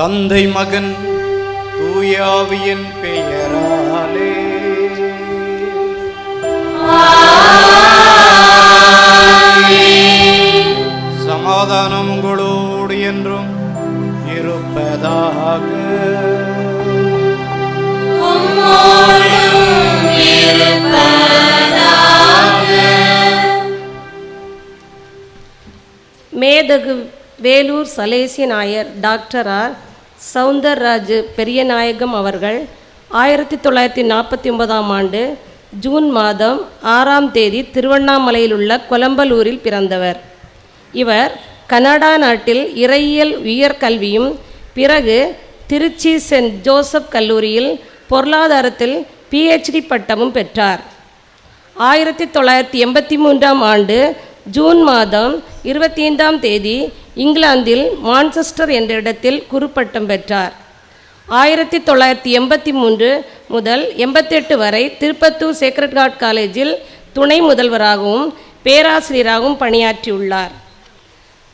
தந்தை மகன் தூயாவியின் பெயராலே சமாதானம் உங்களோடு என்றும் இருப்பதாக. மேதகு வேலூர் சலேசிய நாயர் டாக்டர் ஆர் சவுந்தரராஜு பெரியநாயகம் அவர்கள் 1949ஆம் ஆண்டு ஜூன் மாதம் 6ஆம் தேதி திருவண்ணாமலையில் உள்ள கொலம்பலூரில் பிறந்தவர். இவர் கனடா நாட்டில் இறையியல் உயர்கல்வியும் பிறகு திருச்சி சென்ட் ஜோசப் கல்லூரியில் பொருளாதாரத்தில் PhD பட்டமும் பெற்றார். 1983ஆம் ஆண்டு ஜூன் மாதம் 25ஆம் தேதி இங்கிலாந்தில் மான்செஸ்டர் என்ற இடத்தில் குருப்பட்டம் பெற்றார். 1983 முதல் 88 வரை திருப்பத்தூர் சேக்ரட் ஹார்ட் காலேஜில் துணை முதல்வராகவும் பேராசிரியராகவும் பணியாற்றியுள்ளார்.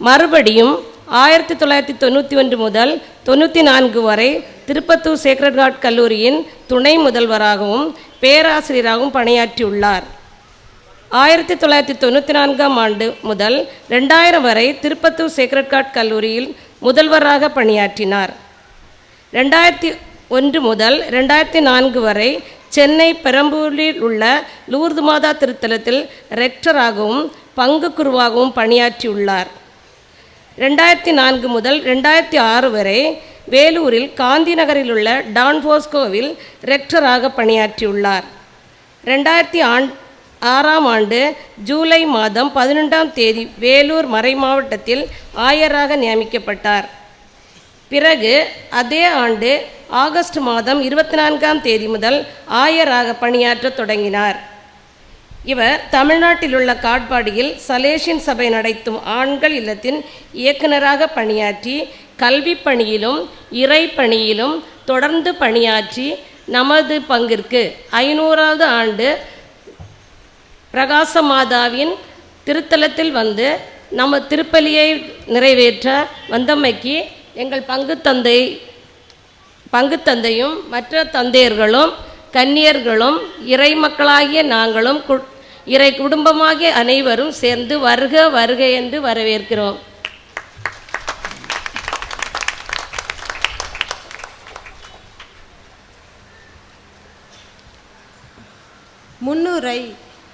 மறுபடியும் 1991 முதல் 94 வரை திருப்பத்தூர் சேக்ரட் ஹார்ட் கல்லூரியின் துணை முதல்வராகவும் பேராசிரியராகவும் பணியாற்றியுள்ளார். 1994ஆம் ஆண்டு முதல் 2000 வரை திருப்பத்தூர் சேக்ரட் ஹார்ட் கல்லூரியில் முதல்வராக பணியாற்றினார். 2001 முதல் 2004 வரை சென்னை பெரம்பூரில் உள்ள லூர்து மாதா திருத்தலத்தில் ரெக்டராகவும் பங்கு குருவாகவும் பணியாற்றியுள்ளார். 2004 முதல் 2006 வரை வேலூரில் காந்தி நகரில் உள்ள டான் போஸ்கோவில் ரெக்டராக பணியாற்றியுள்ளார். 2006ஆம் ஆண்டு ஜூலை மாதம் 11ஆம் தேதி வேலூர் மறை மாவட்டத்தில் ஆயராக நியமிக்கப்பட்டார். பிறகு அதே ஆண்டு ஆகஸ்ட் மாதம் 24ஆம் தேதி முதல் ஆயராக பணியாற்ற தொடங்கினார். இவர் தமிழ்நாட்டில் உள்ள காட்பாடியில் சலேசியன் சபை நடத்தும் ஆண்கள் இல்லத்தின் இயக்குநராக பணியாற்றி கல்வி பணியிலும் இறை பணியிலும் தொடர்ந்து பணியாற்றி நமது பங்கிற்கு 500வது ஆண்டு பிரகாச மாதாவின் திருத்தலத்தில் வந்து நம்ம திருப்பலியை நிறைவேற்ற வந்தமைக்கு எங்கள் பங்கு தந்தையும் மற்ற தந்தையர்களும் கன்னியர்களும் இறை மக்களாகிய நாங்களும் இறை குடும்பமாகிய அனைவரும் சேர்ந்து வருக வருக என்று வரவேற்கிறோம். முன்னுரை.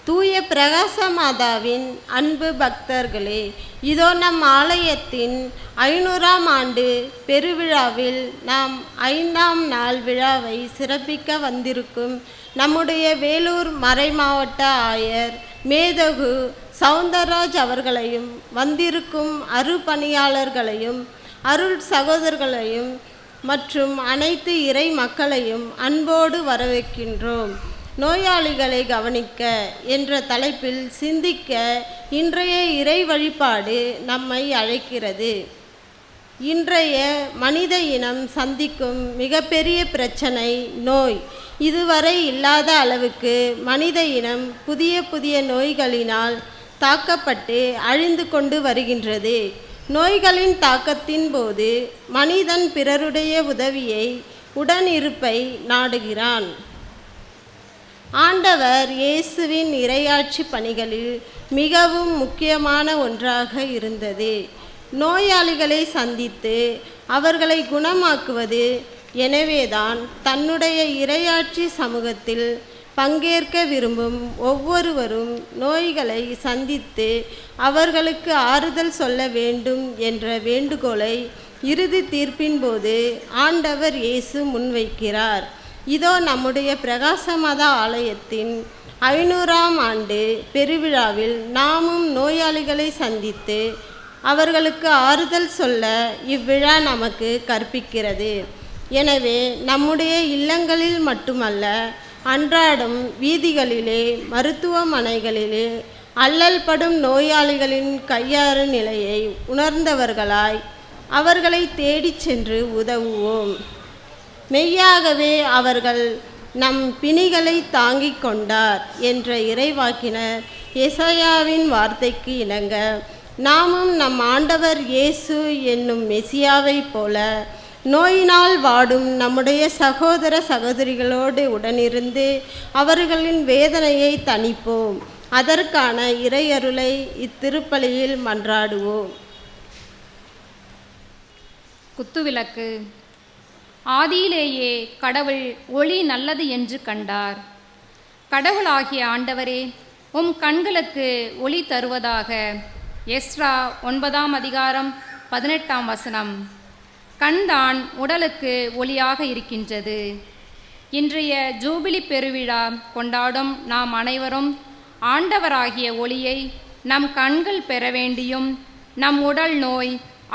தூய பிரகாச மாதாவின் அன்பு பக்தர்களே, இதோ நம் ஆலயத்தின் 500ஆம் ஆண்டு பெருவிழாவில் நாம் 5ஆம் நாள் விழாவை சிறப்பிக்க வந்திருக்கும் நம்முடைய வேலூர் மறை மாவட்ட ஆயர் மேதகு சவுந்தரராஜ் அவர்களையும் வந்திருக்கும் அருள்பணியாளர்களையும் அருள் சகோதரர்களையும் மற்றும் அனைத்து இறை மக்களையும் அன்போடு வரவேற்கின்றோம். நோயாளிகளை கவனிக்க என்ற தலைப்பில் சிந்திக்க இன்றைய இறை வழிபாடு நம்மை அழைக்கிறது. இன்றைய மனித இனம் சந்திக்கும் மிகப்பெரிய பிரச்சனை நோய். இதுவரை இல்லாத அளவுக்கு மனித இனம் புதிய புதிய நோய்களினால் தாக்கப்பட்டு அழிந்து கொண்டு வருகின்றது. நோய்களின் தாக்கத்தின் போது மனிதன் பிறருடைய உதவியை உடனிருப்பை நாடுகிறான். ஆண்டவர் இயேசுவின் இறையாட்சி பணிகளில் மிகவும் முக்கியமான ஒன்றாக இருந்தது நோயாளிகளை சந்தித்து அவர்களை குணமாக்குவது. எனவேதான் தன்னுடைய இறையாட்சி சமூகத்தில் பங்கேற்க விரும்பும் ஒவ்வொருவரும் நோய்களை சந்தித்து அவர்களுக்கு ஆறுதல் சொல்ல வேண்டும் என்ற வேண்டுகோளை இறுதி தீர்ப்பின் போது ஆண்டவர் இயேசு முன்வைக்கிறார். இதோ நம்முடைய பிரகாச மாதா ஆலயத்தின் 500ஆம் ஆண்டு பெருவிழாவில் நாமும் நோயாளிகளை சந்தித்து அவர்களுக்கு ஆறுதல் சொல்ல இவ்விழா நமக்கு கற்பிக்கிறது. எனவே நம்முடைய இல்லங்களில் மட்டுமல்ல, அன்றாடம் வீதிகளிலே மருத்துவமனைகளிலே அல்லல் படும் நோயாளிகளின் கையாறு நிலையை உணர்ந்தவர்களாய் அவர்களை தேடிச் சென்று உதவுவோம். மெய்யாகவே அவர்கள் நம் பிணிகளை தாங்கிக் கொண்டார் என்ற இறைவாக்கினர் எசாயாவின் வார்த்தைக்கு இணங்க நாமும் நம் ஆண்டவர் இயேசு என்னும் மெசியாவை போல நோயினால் வாடும் நம்முடைய சகோதர சகோதரிகளோடு உடனிருந்து அவர்களின் வேதனையை தணிப்போம். அதற்கான இறையருளை இத்திருப்பலியில் மன்றாடுவோம். குத்துவிளக்கு. ஆதியிலேயே கடவுள் ஒளி நல்லது என்று கண்டார். கடவுளாகிய ஆண்டவரே, உம் கண்களுக்கு ஒளி தருவதாக. எஸ்ரா 9:18 கண்தான் உடலுக்கு ஒளியாக இருக்கின்றது. இன்றைய ஜூபிலி பெருவிழா கொண்டாடும் நாம் அனைவரும் ஆண்டவராகிய ஒளியை நம் கண்கள் பெற வேண்டியும், நம் உடல் நோய்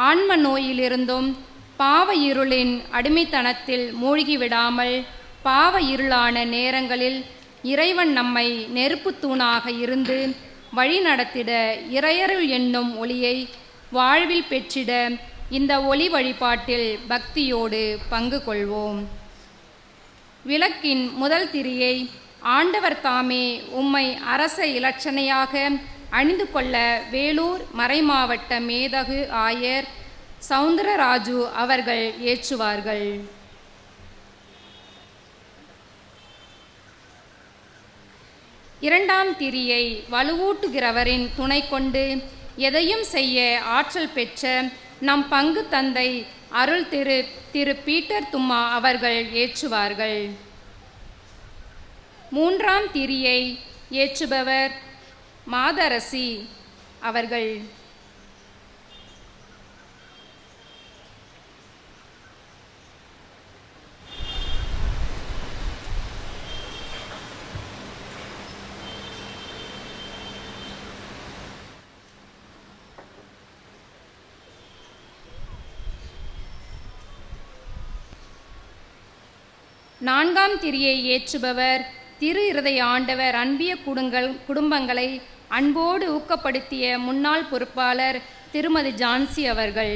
ஆன்ம நோயிலிருந்தும் பாவ இருளின் அடிமைத்தனத்தில் மூழ்கிவிடாமல் பாவ இருளான நேரங்களில் இறைவன் நம்மை நெருப்பு தூணாக இருந்து வழி நடத்திட இறையருள் என்னும் ஒளியை வாழ்வில் பெற்றிட இந்த ஒளி வழிபாட்டில் பக்தியோடு பங்கு கொள்வோம். விளக்கின் முதல் திரியை ஆண்டவர் தாமே உம்மை அரச இலட்சணையாக அணிந்து கொள்ள வேலூர் மறைமாவட்ட மேதகு ஆயர் சவுந்தரராஜு அவர்கள் ஏற்றுவார்கள். இரண்டாம் திரியை வலுவூட்டுகிறவரின் துணை கொண்டு எதையும் செய்ய ஆற்றல் பெற்ற நம் பங்கு தந்தை அருள் திரு பீட்டர் தும்மா அவர்கள் ஏற்றுவார்கள். மூன்றாம் திரியை ஏற்றுபவர் மாதரசி அவர்கள். நான்காம் திரியை ஏற்றுபவர் திரு இருதய ஆண்டவர் அன்பிய குடும்பங்களை அன்போடு ஊக்கப்படுத்திய முன்னாள் பொறுப்பாளர் திருமதி ஜான்சி அவர்கள்.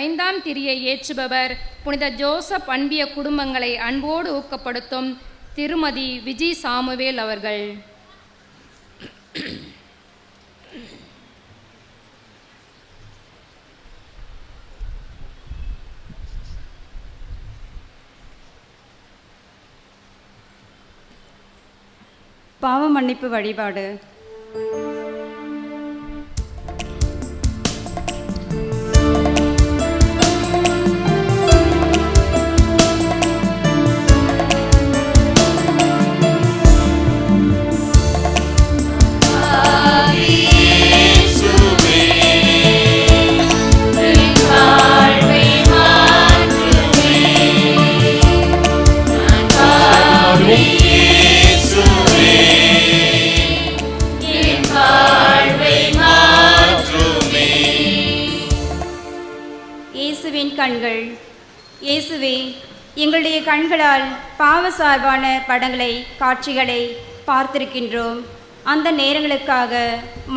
ஐந்தாம் திரியை ஏற்றுபவர் புனித ஜோசப் அன்பிய குடும்பங்களை அன்போடு ஊக்கப்படுத்தும் திருமதி விஜி சாமுவேல் அவர்கள். பாவ மன்னிப்பு வழிபாடு. கண்கள். இயேசுவே, எங்களுடைய கண்களால் பாவ சார்பான படங்களை காட்சிகளை பார்த்திருக்கின்றோம். அந்த நேரங்களுக்காக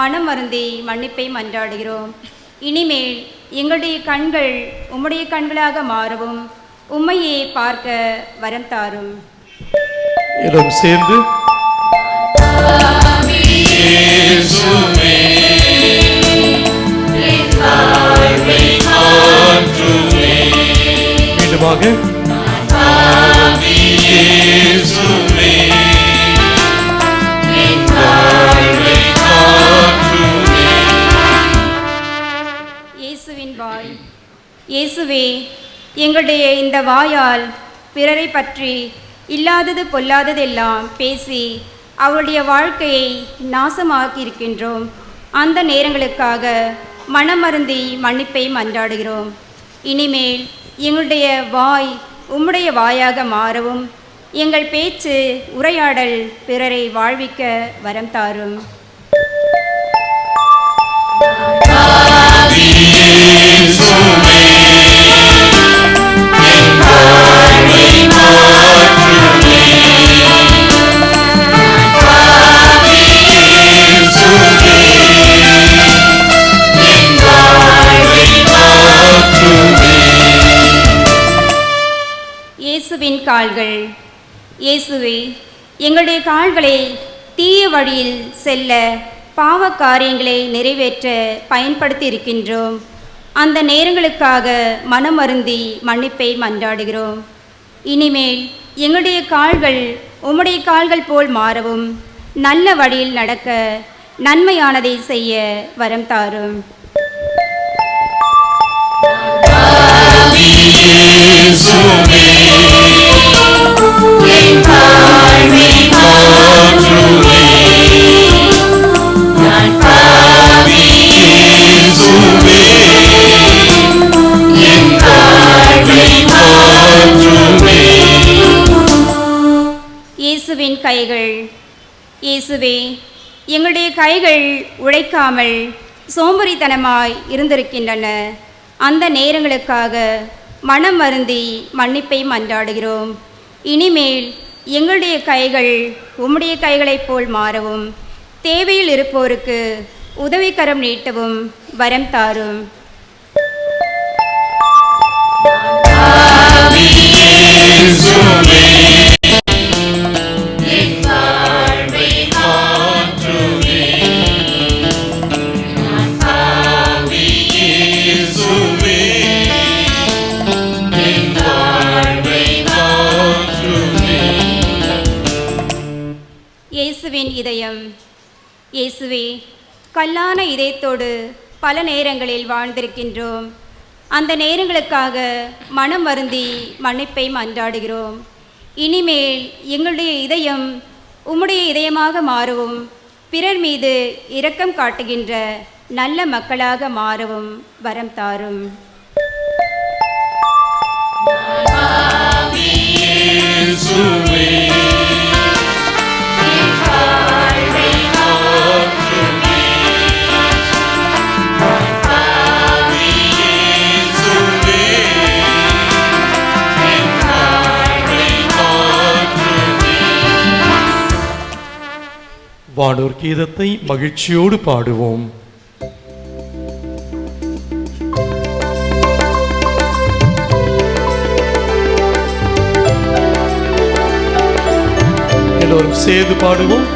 மனம் வருந்தி மன்னிப்பை மன்றாடுகிறோம். இனிமேல் எங்களுடைய கண்கள் உம்முடைய கண்களாக மாறவும் உம்மையே பார்க்க வரம் தாரும். இடம் சேர்ந்து மீண்டுமாக இயேசுவின் வாய். இயேசுவே, எங்களுடைய இந்த வாயால் பிறரை பற்றி இல்லாதது பொல்லாததெல்லாம் பேசி அவருடைய வாழ்க்கையை நாசமாக்கியிருக்கின்றோம். அந்த நேரங்களுக்காக மனமருந்தி மன்னிப்பை மன்றாடுகிறோம். இனிமேல் எங்களுடைய வாய் உம்முடைய வாயாக மாறவும் எங்கள் பேச்சு உரையாடல் பிறரை வாழ்விக்க வரம் தாரும். இயேசுவின் கால்கள். இயேசுவே, எங்களுடைய கால்களை தீய வழியில் செல்ல பாவ காரியங்களை நிறைவேற்ற பயன்படுத்தி இருக்கின்றோம். அந்த நேரங்களுக்காக மனம் வருந்தி மன்னிப்பை மன்றாடுகிறோம். இனிமேல் எங்களுடைய கால்கள் உம்முடைய கால்கள் போல் மாறவும், நல்ல வழியில் நடக்க, நன்மையானதை செய்ய வரம் தாரும். இயேசுவின் கைகள். இயேசுவே, எங்களுடைய கைகள் உழைக்காமல் சோம்பேறித்தனமாய் இருந்திருக்கின்றன. அந்த நேரங்களுக்காக மனம் வருந்தி மன்னிப்பை மன்றாடுகிறோம். இனிமேல் எங்களுடைய கைகள் உம்முடைய கைகளைப் போல் மாறவும், தேவையில் இருப்போருக்கு உதவிக்கரம் நீட்டவும் வரம் தாரும். இயேசுவின் இதயம். இயேசுவே, கல்லான இதயத்தோடு பல நேரங்களில் வாழ்ந்திருக்கின்றோம். அந்த நேரங்களுக்காக மனம் வருந்தி மன்னிப்பை மன்றாடுகிறோம். இனிமேல் எங்களுடைய இதயம் உம்முடைய இதயமாக மாறவும், பிறர் மீது இரக்கம் காட்டுகின்ற நல்ல மக்களாக மாறவும் வரம் தாரும். வானோர் கீதத்தை மகிழ்ச்சியோடு பாடுவோம். எல்லோரும் சேர்ந்து பாடுவோம்.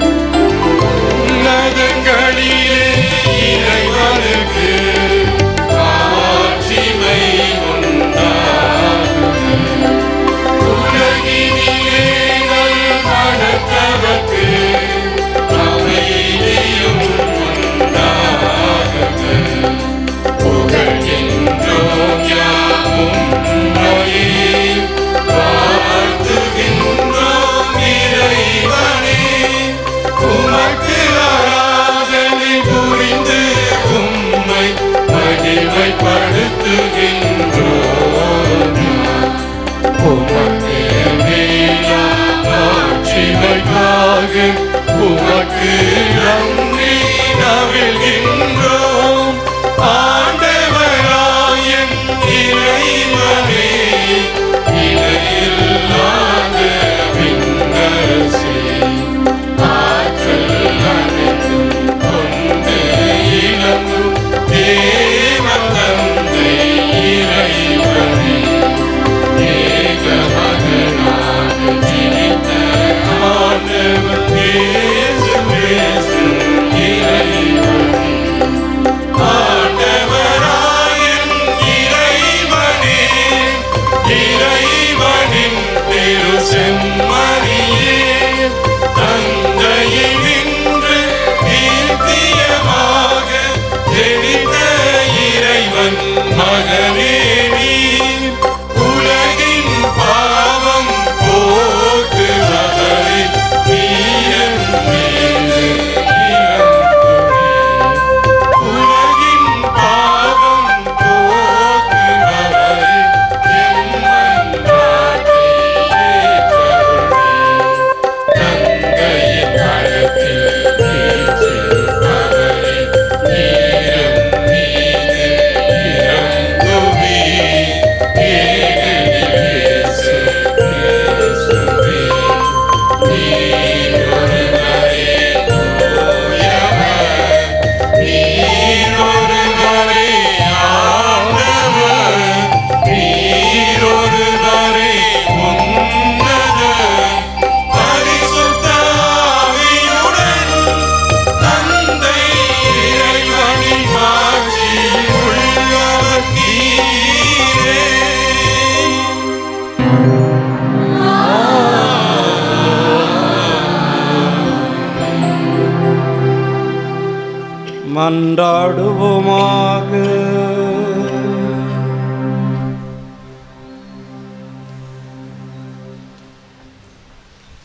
மன்றாடுவோமாக.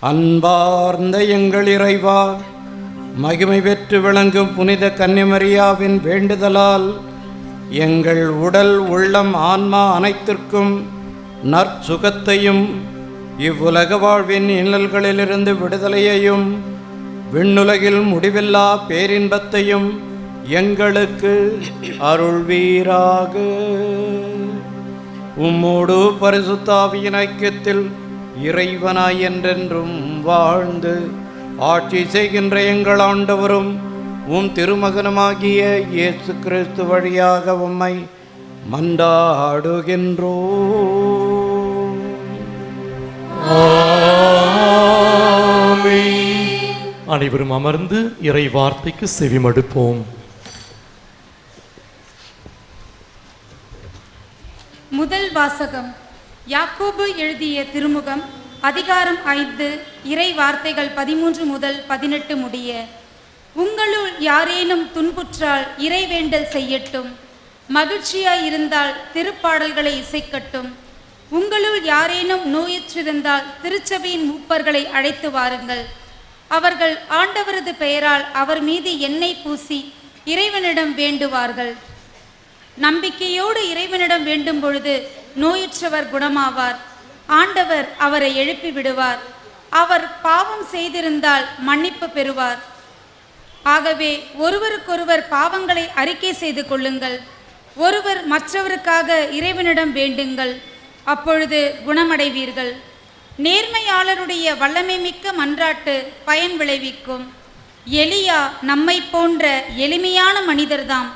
அன்பார்ந்த எங்கள் இறைவா, மகிமை பெற்று விளங்கும் புனித கன்னிமரியாவின் வேண்டுதலால் எங்கள் உடல் உள்ளம் ஆன்மா அனைத்திற்கும் நற்சுகத்தையும் இவ்வுலக வாழ்வின் இன்னல்களிலிருந்து விடுதலையையும் விண்ணுலகில் முடிவில்லா பேரின்பத்தையும் எங்களுக்கு அருள்வீராக. உம்மோடு பரிசுத்த ஆவியின் ஐக்கியத்தில் இறைவனாய் என்றென்றும் வாழ்ந்து ஆட்சி செய்கின்ற எங்கள் ஆண்டவரும் உம் திருமகனுமாகிய இயேசு கிறிஸ்து வழியாக உம்மை மன்றாடுகின்றோம். அனைவரும் அமர்ந்து இறை வார்த்தைக்கு செவிமடுப்போம். முதல் வாசகம். யாக்கோபு எழுதிய திருமுகம், அதிகாரம் 5, இறை வார்த்தைகள் 13 முதல் 18 முடிய. உங்களுள் யாரேனும் துன்புற்றால் இறைவேண்டல் செய்யட்டும். மகிழ்ச்சியாயிருந்தால் திருப்பாடல்களை இசைக்கட்டும். உங்களுள் யாரேனும் நோயுற்றிருந்தால் திருச்சபையின் மூப்பர்களை அழைத்து வாருங்கள். அவர்கள் ஆண்டவரது பெயரால் அவர் மீது எண்ணெய் பூசி இறைவனிடம் வேண்டுவார்கள். நம்பிக்கையோடு இறைவனிடம் வேண்டும் பொழுது நோயுற்றவர் குணமாவார். ஆண்டவர் அவரை எழுப்பி விடுவார். அவர் பாவம் செய்திருந்தால் மன்னிப்பு பெறுவார். ஆகவே ஒருவருக்கொருவர் பாவங்களை அறிக்கை செய்து கொள்ளுங்கள். ஒருவர் மற்றவருக்காக இறைவனிடம் வேண்டுங்கள். அப்பொழுது குணமடைவீர்கள். நேர்மையாளருடைய வல்லமை மிக்க மன்றாட்டு பயன் விளைவிக்கும். எலியா நம்மை போன்ற எளிமையான மனிதர்தாம்.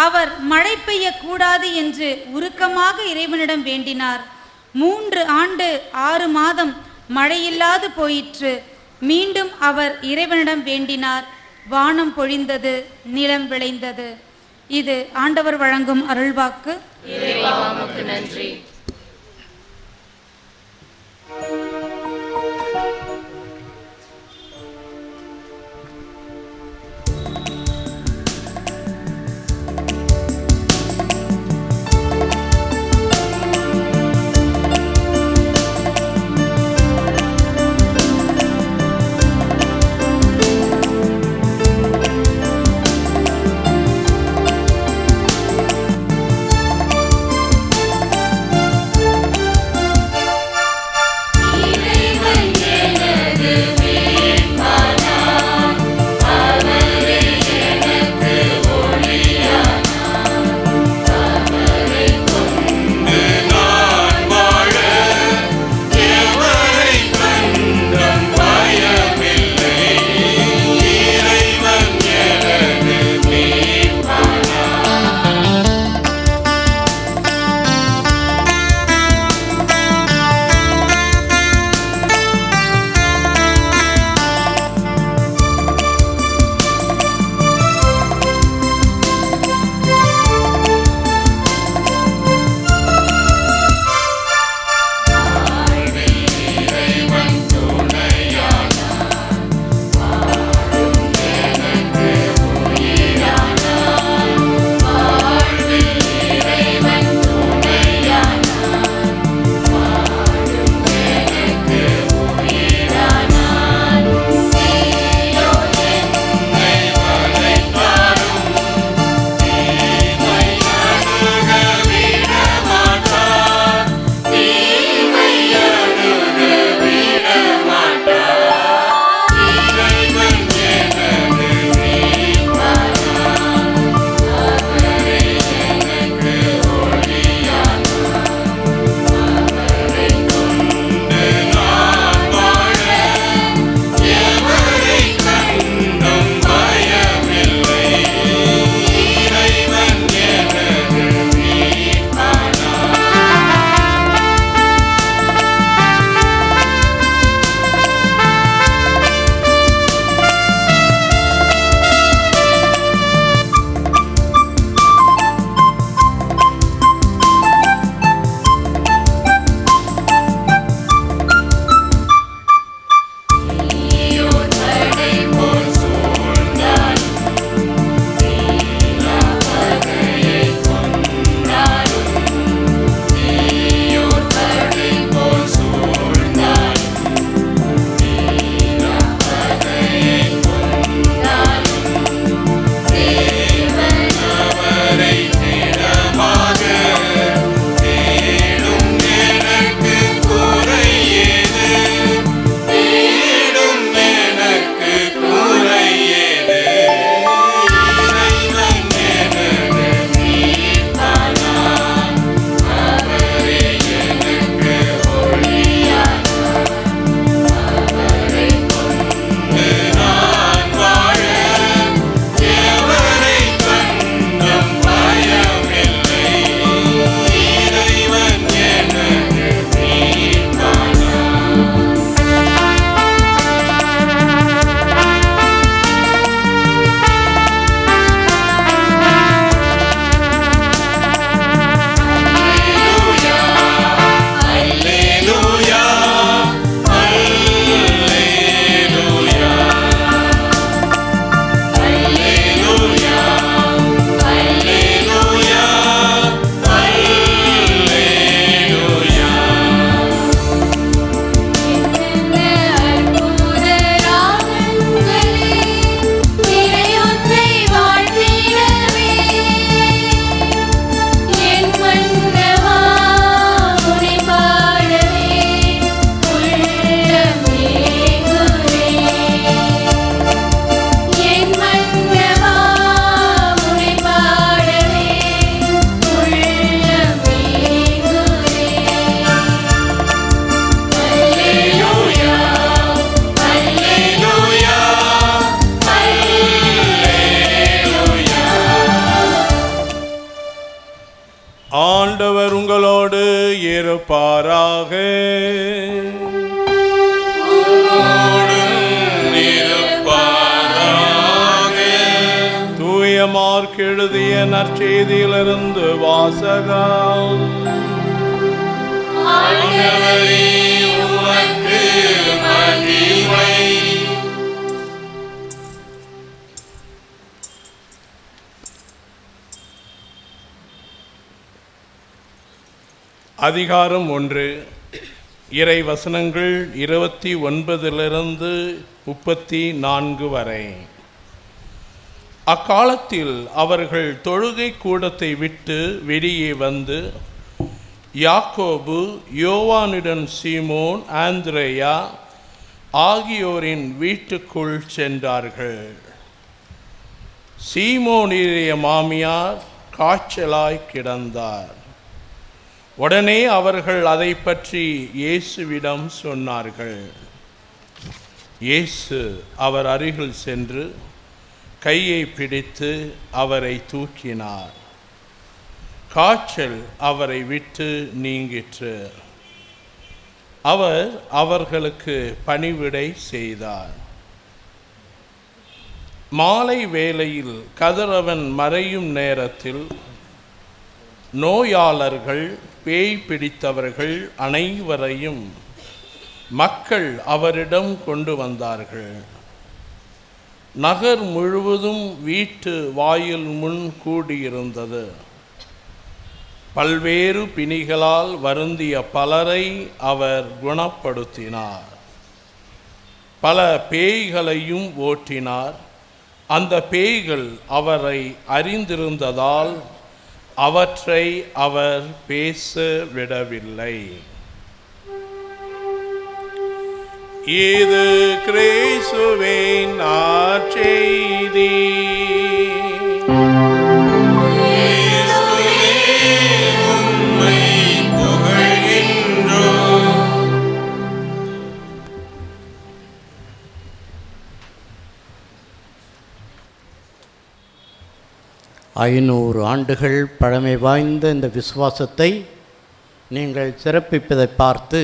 அவர் மழை பெய்யக்கூடாது என்று உருக்கமாக இறைவனிடம் வேண்டினார். 3 ஆண்டு 6 மாதம் மழையில்லாது போயிற்று. மீண்டும் அவர் இறைவனிடம் வேண்டினார். வானம் பொழிந்தது, நிலம் விளைந்தது. இது ஆண்டவர் வழங்கும் அருள்வாக்கு. இறைவா உமக்கு நன்றி. லூக்காவுக்கு எழுதிய நற்செய்தியிலிருந்து வாசகம். அதிகாரம் 1. இறை வசனங்கள் 29 34 வரை. அக்காலத்தில் அவர்கள் தொழுகை கூடத்தை விட்டு வெளியே வந்து யாக்கோபு, யோவானுடன் சீமோன், ஆந்திரேயா ஆகியோரின் வீட்டுக்குள் சென்றார்கள். சீமோனுடைய மாமியார் காய்ச்சலாய் கிடந்தார். உடனே அவர்கள் அதை பற்றி இயேசுவிடம் சொன்னார்கள். இயேசு அவர் அருகில் சென்று கையை பிடித்து அவரை தூக்கினார். காய்ச்சல் அவரை விட்டு நீங்கிற்று. அவர் அவர்களுக்கு பணிவிடை செய்தார். மாலை வேளையில் கதிரவன் மறையும் நேரத்தில் நோயாளர்கள், பேய் பிடித்தவர்கள் அனைவரையும் மக்கள் அவரிடம் கொண்டு வந்தார்கள். நகர் முழுவதும் வீட்டு வாயில் முன் கூடியிருந்தது. பல்வேறு பிணிகளால் வருந்திய பலரை அவர் குணப்படுத்தினார். பல பேய்களையும் ஓட்டினார். அந்த பேய்கள் அவரை அறிந்திருந்ததால் அவற்றை அவர் பேச விடவில்லை. இது கிறிஸ்துவின் நற்செய்தி. ஐநூறு ஆண்டுகள் பழமை வாய்ந்த இந்த விசுவாசத்தை நீங்கள் சிறப்பிப்பதை பார்த்து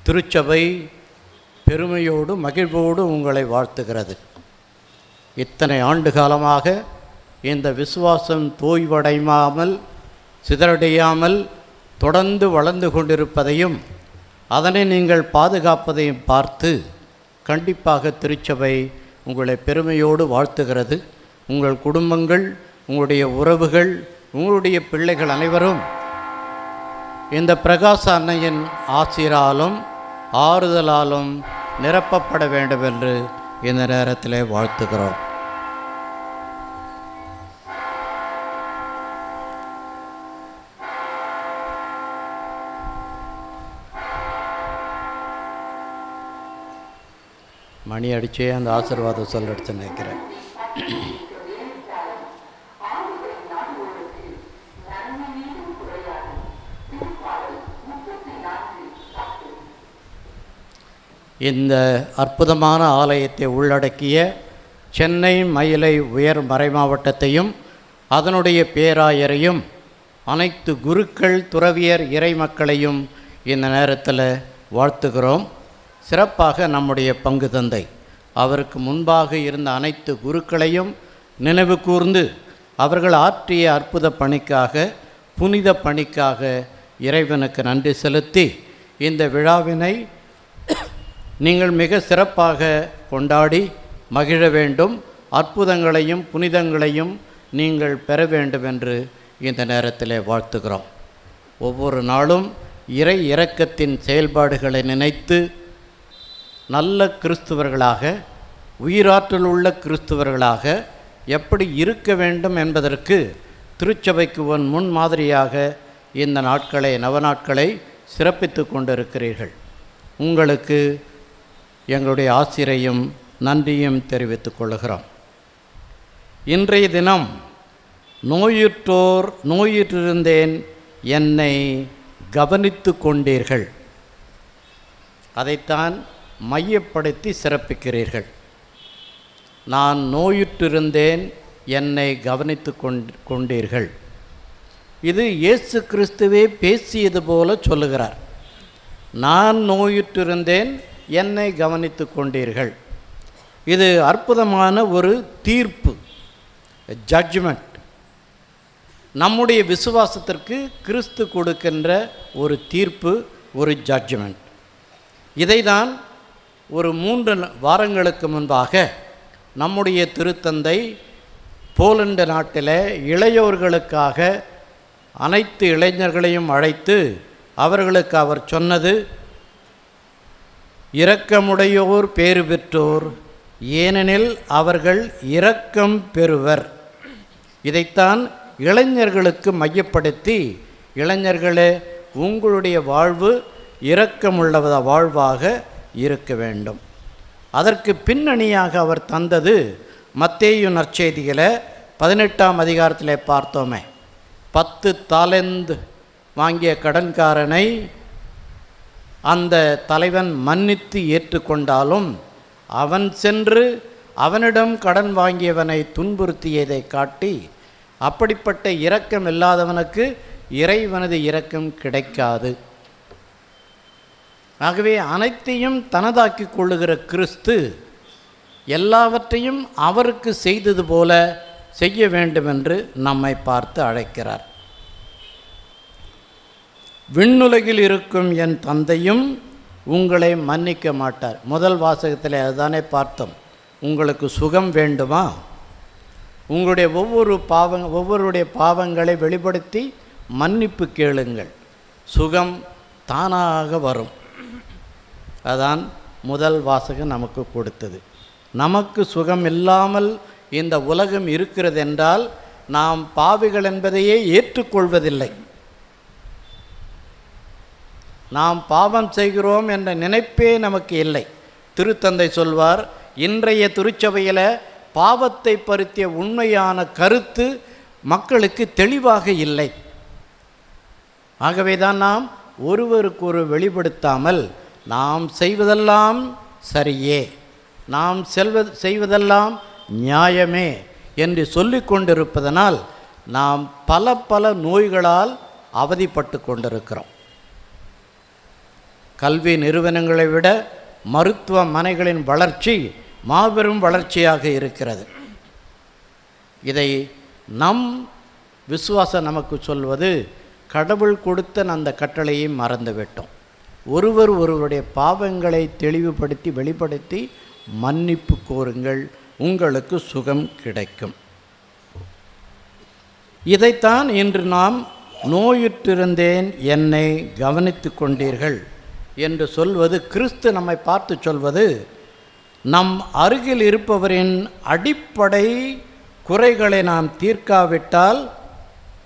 திருச்சபை பெருமையோடு மகிழ்வோடு உங்களை வாழ்த்துகிறது. இத்தனை ஆண்டு காலமாக இந்த விசுவாசம் தோய்வடையாமல் சிதறடையாமல் தொடர்ந்து வளர்ந்து கொண்டிருப்பதையும் அதனை நீங்கள் பாதுகாப்பதையும் பார்த்து கண்டிப்பாக திருச்சபை உங்களை பெருமையோடு வாழ்த்துகிறது. உங்கள் குடும்பங்கள், உங்களுடைய உறவுகள், உங்களுடைய பிள்ளைகள் அனைவரும் இந்த பிரகாச அன்னையின் ஆசிராலும் ஆறுதலாலும் நிரப்பப்பட வேண்டும் என்று இந்த நேரத்தில் வாழ்த்துகிறோம். மணி அடிச்சே அந்த ஆசீர்வாதம் சொல்ல எடுத்து நினைக்கிறேன். இந்த அற்புதமான ஆலயத்தை உள்ளடக்கிய சென்னை மயிலை உயர் மறைமாவட்டத்தையும் அதனுடைய பேராயரையும் அனைத்து குருக்கள், துறவியர், இறை மக்களையும் இந்த நேரத்தில் வாழ்த்துகிறோம். சிறப்பாக நம்முடைய பங்கு தந்தை அவருக்கு முன்பாக இருந்த அனைத்து குருக்களையும் நினைவு கூர்ந்து அவர்கள் ஆற்றிய அற்புத பணிக்காக, புனித பணிக்காக இறைவனுக்கு நன்றி செலுத்தி இந்த விழாவினை நீங்கள் மிக சிறப்பாக கொண்டாடி மகிழ வேண்டும். அற்புதங்களையும் புனிதங்களையும் நீங்கள் பெற வேண்டும் என்று இந்த நேரத்தில் வாழ்த்துகிறோம். ஒவ்வொரு நாளும் இறை இரக்கத்தின் செயல்பாடுகளை நினைத்து நல்ல கிறிஸ்துவர்களாக, உயிராற்றல் உள்ள கிறிஸ்துவர்களாக எப்படி இருக்க வேண்டும் என்பதற்கு திருச்சபைக்கு முன் மாதிரியாக இந்த நாட்களை, நவநாட்களை சிறப்பித்து கொண்டிருக்கிறீர்கள். உங்களுக்கு எங்களுடைய ஆசிரையும் நன்றியும் தெரிவித்துக் கொள்கிறோம். இன்றைய தினம் நோயுற்றிருந்தேன், என்னை கவனித்து கொண்டீர்கள், அதைத்தான் மையப்படுத்தி சிறப்பிக்கிறீர்கள். நான் நோயுற்றிருந்தேன், என்னை கவனித்து கொண்டீர்கள். இது இயேசு கிறிஸ்துவே பேசியது போல சொல்லுகிறார். நான் நோயுற்றிருந்தேன், என்னை கவனித்து கொண்டீர்கள். இது அற்புதமான ஒரு தீர்ப்பு, ஜட்ஜ்மெண்ட். நம்முடைய விசுவாசத்திற்கு கிறிஸ்து கொடுக்கின்ற ஒரு தீர்ப்பு, ஒரு ஜட்ஜ்மெண்ட். இதை தான் ஒரு 3 வாரங்களுக்கு முன்பாக நம்முடைய திருத்தந்தை போலந்து நாட்டில் இளையோர்களுக்காக அனைத்து இளைஞர்களையும் அழைத்து அவர்களுக்கு அவர் சொன்னது, இரக்கமுடையோர் பேறு பெற்றோர், ஏனெனில் அவர்கள் இரக்கம் பெறுவர். இதைத்தான் இளைஞர்களுக்கு மையப்படுத்தி, இளைஞர்களே உங்களுடைய வாழ்வு இரக்கமுள்ள வாழ்வாக இருக்க வேண்டும். அதற்கு பின்னணியாக அவர் தந்தது மத்தேயு நற்செய்திகளை 18ஆம் அதிகாரத்தில் பார்த்தோமே, 10 தாலந்து வாங்கிய கடன்காரனை அந்த தலைவன் மன்னித்து ஏற்றுக்கொண்டாலும் அவன் சென்று அவனிடம் கடன் வாங்கியவனை துன்புறுத்தியதை காட்டி, அப்படிப்பட்ட இரக்கம் இல்லாதவனுக்கு இறைவனது இரக்கம் கிடைக்காது. ஆகவே அனைத்தையும் தனதாக்கி கொள்ளுகிற கிறிஸ்து எல்லாவற்றையும் அவருக்கு செய்தது போல செய்ய வேண்டும் என்று நம்மை பார்த்து அழைக்கிறார். விண்ணுலகில் இருக்கும் என் தந்தையும் உங்களை மன்னிக்க மாட்டார். முதல் வாசகத்தில் அதுதானே பார்த்தோம். உங்களுக்கு சுகம் வேண்டுமா? உங்களுடைய ஒவ்வொருடைய பாவங்களை வெளிப்படுத்தி மன்னிப்பு கேளுங்கள், சுகம் தானாக வரும். அதான் முதல் வாசகம் நமக்கு கொடுத்தது. நமக்கு சுகம் இல்லாமல் இந்த உலகம் இருக்கிறது என்றால் நாம் பாவிகள் என்பதையே ஏற்றுக்கொள்வதில்லை. நாம் பாவம் செய்கிறோம் என்ற நினைப்பே நமக்கு இல்லை. திருத்தந்தை சொல்வார், இன்றைய திருச்சபையில் பாவத்தை பற்றிய உண்மையான கருத்து மக்களுக்கு தெளிவாக இல்லை. ஆகவே தான் நாம் ஒருவருக்கொரு வெளிப்படுத்தாமல் நாம் செய்வதெல்லாம் சரியே, நாம் செய்வதெல்லாம் நியாயமே என்று சொல்லிக் கொண்டிருப்பதனால் நாம் பல நோய்களால் அவதிப்பட்டு கொண்டிருக்கிறோம். கல்வி நிறுவனங்களை விட மருத்துவமனைகளின் வளர்ச்சி மாபெரும் வளர்ச்சியாக இருக்கிறது. இதை நம் விசுவாசம் நமக்கு சொல்வது, கடவுள் கொடுத்த அந்த கட்டளையை மறந்துவிட்டோம். ஒருவருடைய பாவங்களை தெளிவுபடுத்தி வெளிப்படுத்தி மன்னிப்பு கோருங்கள், உங்களுக்கு சுகம் கிடைக்கும். இதைத்தான் இன்று நாம் நோயுற்றிருந்தேன் என்னை கவனித்து கொண்டீர்கள் என்று சொல்வது, கிறிஸ்து நம்மை பார்த்து சொல்வது, நம் அருகில் இருப்பவரின் அடிப்படை குறைகளை நாம் தீர்க்காவிட்டால்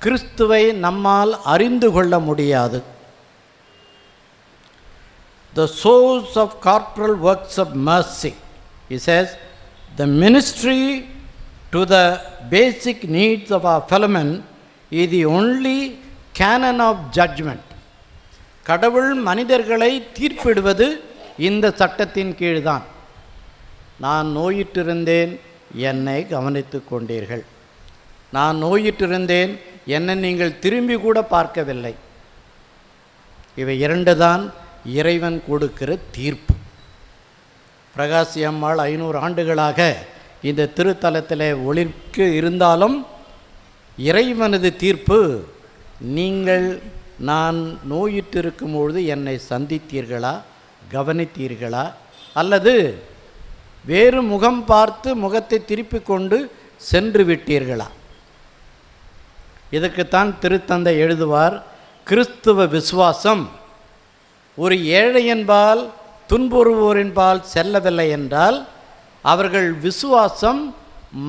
கிறிஸ்துவை நம்மால் அறிந்து கொள்ள முடியாது. The source of corporal works of mercy, he says, the ministry to the basic needs of our fellow men is the only canon of judgment. கடவுள் மனிதர்களை தீர்ப்பிடுவது இந்த சட்டத்தின் கீழ்தான். நான் நோயிட்டிருந்தேன், என்னை கவனித்து கொண்டீர்கள். நான் நோயிட்டிருந்தேன், என்னை நீங்கள் திரும்பி கூட பார்க்கவில்லை. இவை 2 தான் இறைவன் கொடுக்கிற தீர்ப்பு. பிரகாசி அம்மாள் 500 ஆண்டுகளாக இந்த திருத்தலத்தில் ஒளிர்க்க இருந்தாலும் இறைவனது தீர்ப்பு, நீங்கள் நான் நோயிட்டிருக்கும்பொழுது என்னை சந்தித்தீர்களா, கவனித்தீர்களா, அல்லது வேறு முகம் பார்த்து முகத்தை திருப்பி கொண்டு சென்று விட்டீர்களா? இதற்குத்தான் திருத்தந்தை எழுதுவார், கிறிஸ்துவ விசுவாசம் ஒரு ஏழையின்பால் துன்புறுவோரின்பால் செல்லவில்லை என்றால் அவர்கள் விசுவாசம்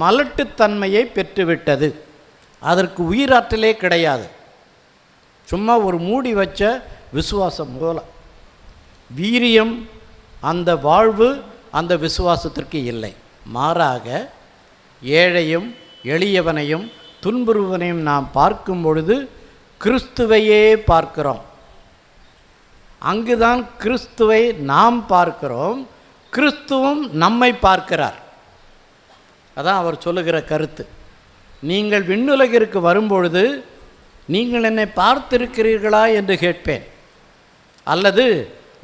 மலட்டுத்தன்மையை பெற்றுவிட்டது. அதற்கு உயிராற்றலே கிடையாது. சும்மா ஒரு மூடி வச்ச விசுவாசம் போல வீரியம், அந்த வாழ்வு அந்த விசுவாசத்திற்கு இல்லை. மாறாக ஏழையும் எளியவனையும் துன்புறுவனையும் நாம் பார்க்கும் பொழுது கிறிஸ்துவையே பார்க்கிறோம். அங்குதான் கிறிஸ்துவை நாம் பார்க்கிறோம், கிறிஸ்துவும் நம்மை பார்க்கிறார். அதான் அவர் சொல்லுகிற கருத்து. நீங்கள் விண்ணுலகிற்கு வரும்பொழுது நீங்கள் என்னை பார்த்திருக்கிறீர்களா என்று கேட்பேன், அல்லது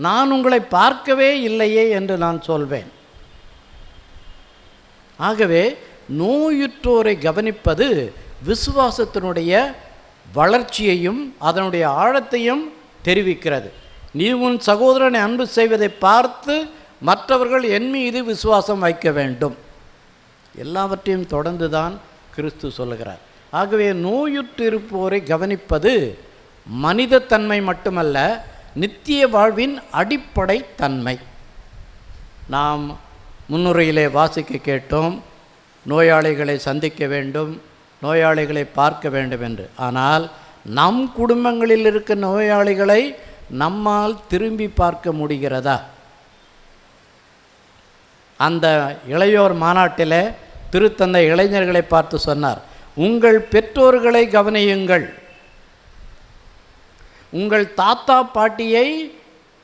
நான் உங்களை பார்க்கவே இல்லையே என்று நான் சொல்வேன். ஆகவே நோயுற்றோரை கவனிப்பது விசுவாசத்தினுடைய வளர்ச்சியையும் அதனுடைய ஆழத்தையும் தெரிவிக்கிறது. நீ உன் சகோதரனை அன்பு செய்வதை பார்த்து மற்றவர்கள் என் மீது விசுவாசம் வைக்க வேண்டும். எல்லாவற்றையும் தொடர்ந்து தான் கிறிஸ்து சொல்லுகிறார். ஆகவே நோயுற்று இருப்போரை கவனிப்பது மனித தன்மை மட்டுமல்ல, நித்திய வாழ்வின் அடிப்படை தன்மை. நாம் முன்னுரையிலே வாசிக்க கேட்டோம், நோயாளிகளை சந்திக்க வேண்டும், நோயாளிகளை பார்க்க வேண்டும் என்று. ஆனால் நம் குடும்பங்களில் இருக்க நோயாளிகளை நம்மால் திரும்பி பார்க்க முடிகிறதா? அந்த இளையோர் மாநாட்டில் திருத்தந்தை இளைஞர்களை பார்த்து சொன்னார், உங்கள் பெற்றோர்களை கவனியுங்கள், உங்கள் தாத்தா பாட்டியை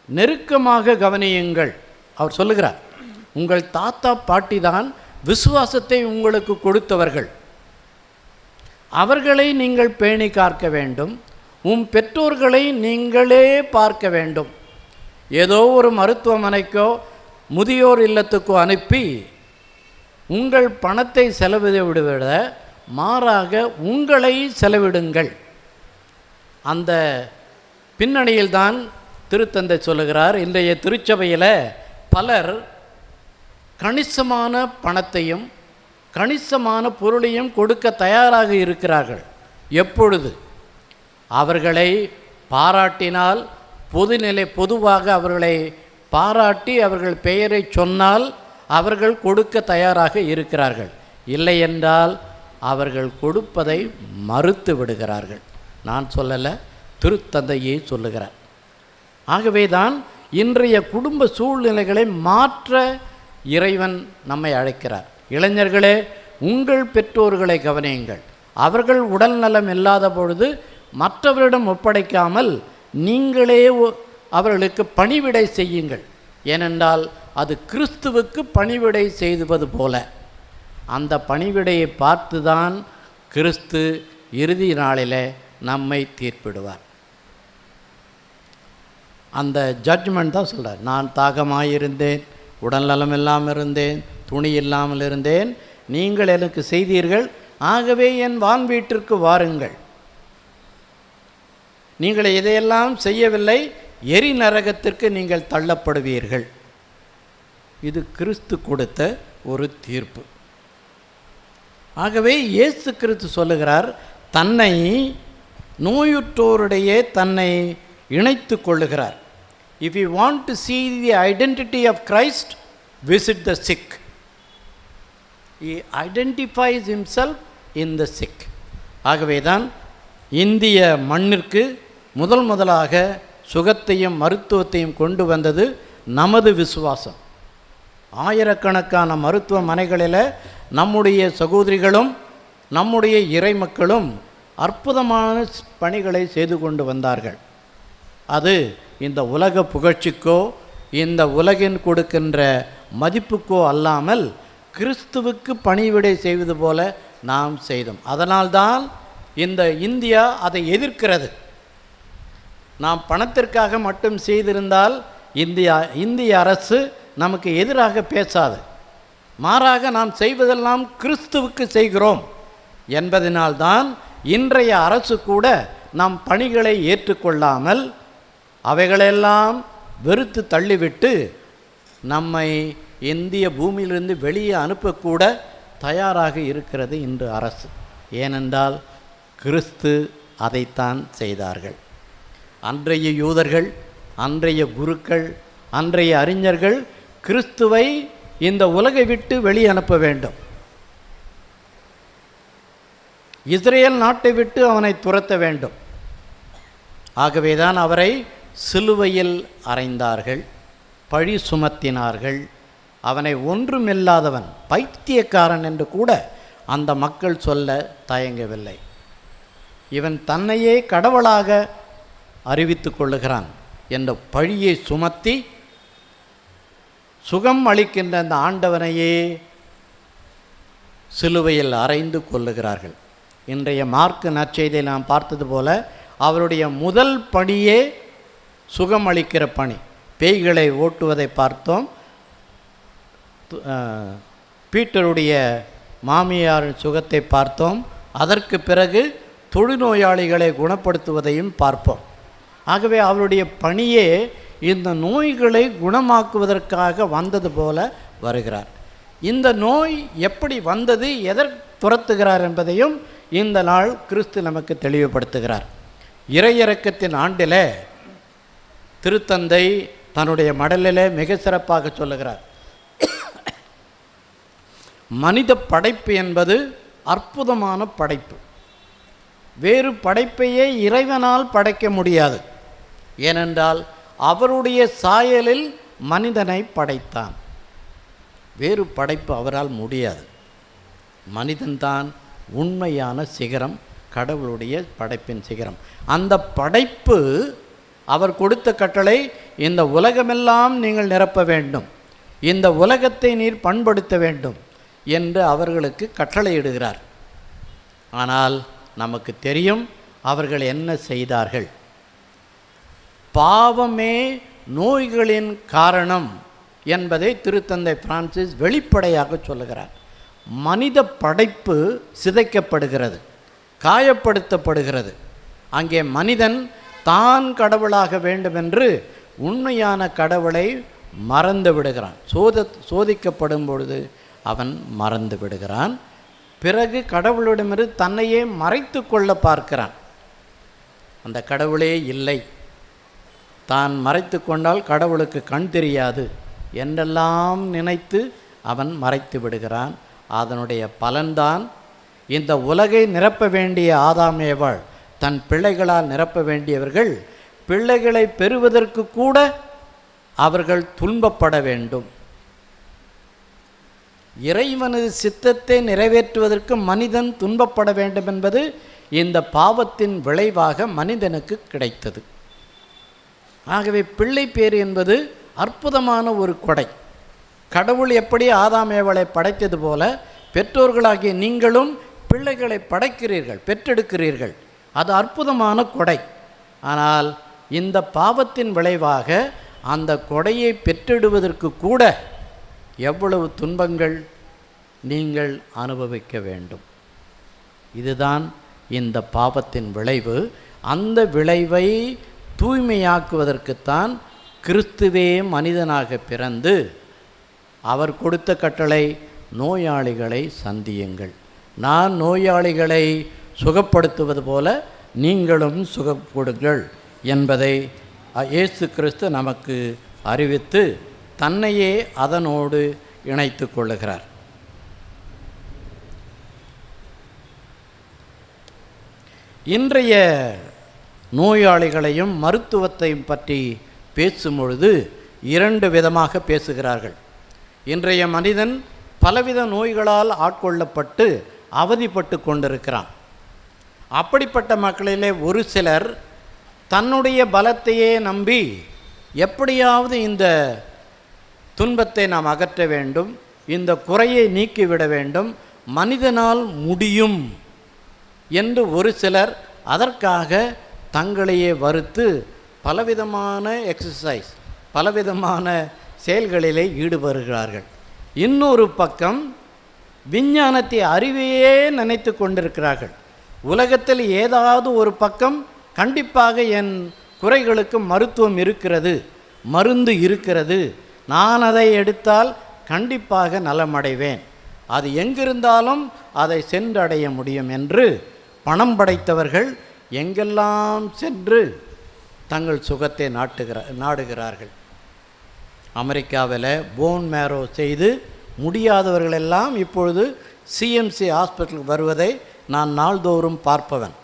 நெருக்கமாக கவனியுங்கள். அவர் சொல்லுகிறார், உங்கள் தாத்தா பாட்டி தான் விசுவாசத்தை உங்களுக்கு கொடுத்தவர்கள், அவர்களை நீங்கள் பேணி காக்க வேண்டும். உன் பெற்றோர்களை நீங்களே பார்க்க வேண்டும். ஏதோ ஒரு மருத்துவமனைக்கோ முதியோர் இல்லத்துக்கோ அனுப்பி உங்கள் பணத்தை செலவிட விட மாறாக உங்களை செலவிடுங்கள். அந்த பின்னணியில்தான் திருத்தந்தை சொல்லுகிறார், இன்றைய திருச்சபையில் பலர் கணிசமான பணத்தையும் கணிசமான பொருளையும் கொடுக்க தயாராக இருக்கிறார்கள். எப்பொழுது அவர்களை பாராட்டினால், பொதுவாக அவர்களை பாராட்டி அவர்கள் பெயரை சொன்னால் அவர்கள் கொடுக்க தயாராக இருக்கிறார்கள். இல்லை என்றால் அவர்கள் கொடுப்பதை மறுத்து விடுகிறார்கள். நான் சொல்லலை, திருத்தந்தையே சொல்லுகிறார். ஆகவே தான் இன்றைய குடும்ப சூழ்நிலைகளை மாற்ற இறைவன் நம்மை அழைக்கிறார். இளைஞர்களே, உங்கள் பெற்றோர்களை கவனியுங்கள். அவர்கள் உடல் நலம் இல்லாத பொழுது மற்றவரிடம் ஒப்படைக்காமல் நீங்களே அவர்களுக்கு பணிவிடை செய்யுங்கள். ஏனென்றால் அது கிறிஸ்துவுக்கு பணிவிடை செய்வது போல. அந்த பணிவிடையை பார்த்து தான் கிறிஸ்து இறுதி நாளில் நம்மை தீர்ப்பிடுவார். அந்த ஜட்ஜ்மெண்ட் தான் சொல்கிறார், நான் தாகமாயிருந்தேன், உடல் நலம் இல்லாமல் இருந்தேன், துணி இல்லாமல் இருந்தேன், நீங்கள் எனக்கு செய்தீர்கள், ஆகவே என் வான் வீட்டிற்கு வாருங்கள். நீங்கள் இதையெல்லாம் செய்யவில்லை, எரி நரகத்திற்கு நீங்கள் தள்ளப்படுவீர்கள். இது கிறிஸ்து கொடுத்த ஒரு தீர்ப்பு. ஆகவே இயேசு கிறிஸ்து சொல்லுகிறார், தன்னை நோயுற்றோருடைய தன்னை இணைத்து கொள்ளுகிறார். If you want to see the identity of Christ, visit the sick. He identifies himself in the sick. ஆகவே தான் இந்திய மண்ணிற்கு முதலாக சுகத்தையும் மருத்துவத்தையும் கொண்டு வந்தது நமது விசுவாசம். ஆயிரக்கணக்கான மருத்துவமனைகளில் நம்முடைய சகோதரிகளும் நம்முடைய இறைமக்களும் அற்புதமான பணிகளை செய்து கொண்டு வந்தார்கள். அது இந்த உலக புகழ்ச்சிக்கோ இந்த உலகின் கொடுக்கின்ற மதிப்புக்கோ அல்லாமல் கிறிஸ்துவுக்கு பணிவிடை செய்வது போல நாம் செய்தோம். அதனால்தான் இந்த இந்தியா அதை எதிர்க்கிறது. நாம் பணத்திற்காக மட்டும் செய்திருந்தால் இந்திய அரசு நமக்கு எதிராக பேசாது. மாறாக நாம் செய்வதெல்லாம் கிறிஸ்துவுக்கு செய்கிறோம் என்பதனால்தான் இன்றைய அரசு கூட நம் பணிகளை ஏற்றுக்கொள்ளாமல் அவைகளெல்லாம் வெறுத்து தள்ளிவிட்டு நம்மை இந்திய பூமியிலிருந்து வெளியே அனுப்பக்கூட தயாராக இருக்கிறது இன்று அரசு. ஏனென்றால் கிறிஸ்து அதைத்தான் செய்தார்கள். அன்றைய யூதர்கள், அன்றைய குருக்கள், அன்றைய அறிஞர்கள் கிறிஸ்துவை இந்த உலகை விட்டு வெளியே அனுப்ப வேண்டும், இஸ்ரேல் நாட்டை விட்டு அவனை துரத்த வேண்டும். ஆகவேதான் அவரை சிலுவையில் அறைந்தார்கள், பழி சுமத்தினார்கள். அவனை ஒன்றுமில்லாதவன், பைத்தியக்காரன் என்று கூட அந்த மக்கள் சொல்ல தயங்கவில்லை. இவன் தன்னையே கடவுளாக அறிவித்து கொள்ளுகிறான் என்ற பழியை சுமத்தி சுகம் அளிக்கின்ற அந்த ஆண்டவனையே சிலுவையில் அறைந்து கொள்ளுகிறார்கள். இன்றைய மார்க்கு நற்செய்தியை நாம் பார்த்தது போல அவருடைய முதல் பணியே சுகம் அளிக்கிற பணி. பேய்களை ஓட்டுவதை பார்த்தோம். பீட்டருடைய மாமியாரின் சுகத்தை பார்த்தோம். அதற்கு பிறகு தொழுநோயாளிகளை குணப்படுத்துவதையும் பார்ப்போம். ஆகவே அவருடைய பணியே இந்த நோய்களை குணமாக்குவதற்காக வந்தது போல வருகிறார். இந்த நோய் எப்படி வந்தது, எதற்கு துரத்துகிறார் என்பதையும் இந்த நாள் கிறிஸ்து நமக்கு தெளிவுபடுத்துகிறார். இறையிறக்கத்தின் ஆண்டில் திருத்தந்தை தன்னுடைய மடலிலே மிக சிறப்பாக சொல்லுகிறார், மனித படைப்பு என்பது அற்புதமான படைப்பு. வேறு படைப்பையே இறைவனால் படைக்க முடியாது. ஏனென்றால் அவருடைய சாயலில் மனிதனை படைத்தான். வேறு படைப்பு அவரால் முடியாது. மனிதன்தான் உண்மையான சிகரம், கடவுளுடைய படைப்பின் சிகரம். அந்த படைப்பு அவர் கொடுத்த கட்டளை, இந்த உலகமெல்லாம் நீங்கள் நிரப்ப வேண்டும், இந்த உலகத்தை நீர் பண்படுத்த வேண்டும் என்று அவர்களுக்கு கட்டளையிடுகிறார். ஆனால் நமக்கு தெரியும் அவர்கள் என்ன செய்தார்கள். பாவமே நோய்களின் காரணம் என்பதை திருத்தந்தை பிரான்சிஸ் வெளிப்படையாக சொல்லுகிறார். மனித படைப்பு சிதைக்கப்படுகிறது, காயப்படுத்தப்படுகிறது. அங்கே மனிதன் தான் கடவுளாக வேண்டுமென்று உண்மையான கடவுளை மறந்து விடுகிறான். சோதிக்கப்படும் பொழுது அவன் மறந்து விடுகிறான். பிறகு கடவுளிடமிருந்து தன்னையே மறைத்து கொள்ள பார்க்கிறான். அந்த கடவுளே இல்லை, தான் மறைத்து கொண்டால் கடவுளுக்கு கண் தெரியாது என்றெல்லாம் நினைத்து அவன் மறைத்து விடுகிறான். அதனுடைய பலன்தான் இந்த உலகை நிரப்ப வேண்டிய ஆதாம் ஏவாள் தன் பிள்ளைகளால் நிரப்ப வேண்டியவர்கள் பிள்ளைகளை பெறுவதற்கு கூட அவர்கள் துன்பப்பட வேண்டும். இறைவனது சித்தத்தை நிறைவேற்றுவதற்கு மனிதன் துன்பப்பட வேண்டும் என்பது இந்த பாவத்தின் விளைவாக மனிதனுக்கு கிடைத்தது. ஆகவே பிள்ளை பேறு என்பது அற்புதமான ஒரு கொடை. கடவுள் எப்படி ஆதாம் ஏவாளை படைத்தது போல பெற்றோர்களாகிய நீங்களும் பிள்ளைகளை படைக்கிறீர்கள், பெற்றெடுக்கிறீர்கள். அது அற்புதமான கொடை. ஆனால் இந்த பாவத்தின் விளைவாக அந்த கொடையை பெற்றெடுவதற்கு கூட எவ்வளவு துன்பங்கள் நீங்கள் அனுபவிக்க வேண்டும். இதுதான் இந்த பாவத்தின் விளைவு. அந்த விளைவை தூய்மையாக்குவதற்குத்தான் கிறிஸ்துவே மனிதனாக பிறந்து அவர் கொடுத்த கட்டளை, நோயாளிகளை சந்தியுங்கள். நான் நோயாளிகளை சுகப்படுத்துவது போல நீங்களும் சுகப்படுங்கள் என்பதை இயேசு கிறிஸ்து நமக்கு அறிவித்து தன்னையே அதனோடு இணைத்து கொள்ளுகிறார். இன்றைய நோயாளிகளையும் மருத்துவத்தையும் பற்றி பேசும்பொழுது இரண்டு விதமாக பேசுகிறார்கள். இன்றைய மனிதன் பலவித நோய்களால் ஆட்கொள்ளப்பட்டு அவதிப்பட்டு கொண்டிருக்கிறான். அப்படிப்பட்ட மக்களிலே ஒரு சிலர் தன்னுடைய பலத்தையே நம்பி எப்படியாவது இந்த துன்பத்தை நாம் அகற்ற வேண்டும், இந்த குறையை நீக்கிவிட வேண்டும், மனிதனால் முடியும் என்று ஒரு சிலர் அதற்காக தங்களையே வறுத்து பலவிதமான எக்ஸசைஸ், பலவிதமான செயல்களிலே ஈடுபடுகிறார்கள். இன்னொரு பக்கம் விஞ்ஞானத்தை அறிவையே நினைத்து கொண்டிருக்கிறார்கள். உலகத்தில் ஏதாவது ஒரு பக்கம் கண்டிப்பாக என் குறைகளுக்கு மருத்துவம் இருக்கிறது, மருந்து இருக்கிறது, நான் அதை எடுத்தால் கண்டிப்பாக நலமடைவேன், அது எங்கிருந்தாலும் அதை சென்றடைய முடியும் என்று பணம் படைத்தவர்கள் எங்கெல்லாம் சென்று தங்கள் சுகத்தை நாடுகிறார்கள். அமெரிக்காவில் போன் மேரோ செய்து முடியாதவர்களெல்லாம் இப்பொழுது சிஎம்சி ஹாஸ்பிட்டலுக்கு வருவதை நான் நாள்தோறும் பார்ப்பவன்.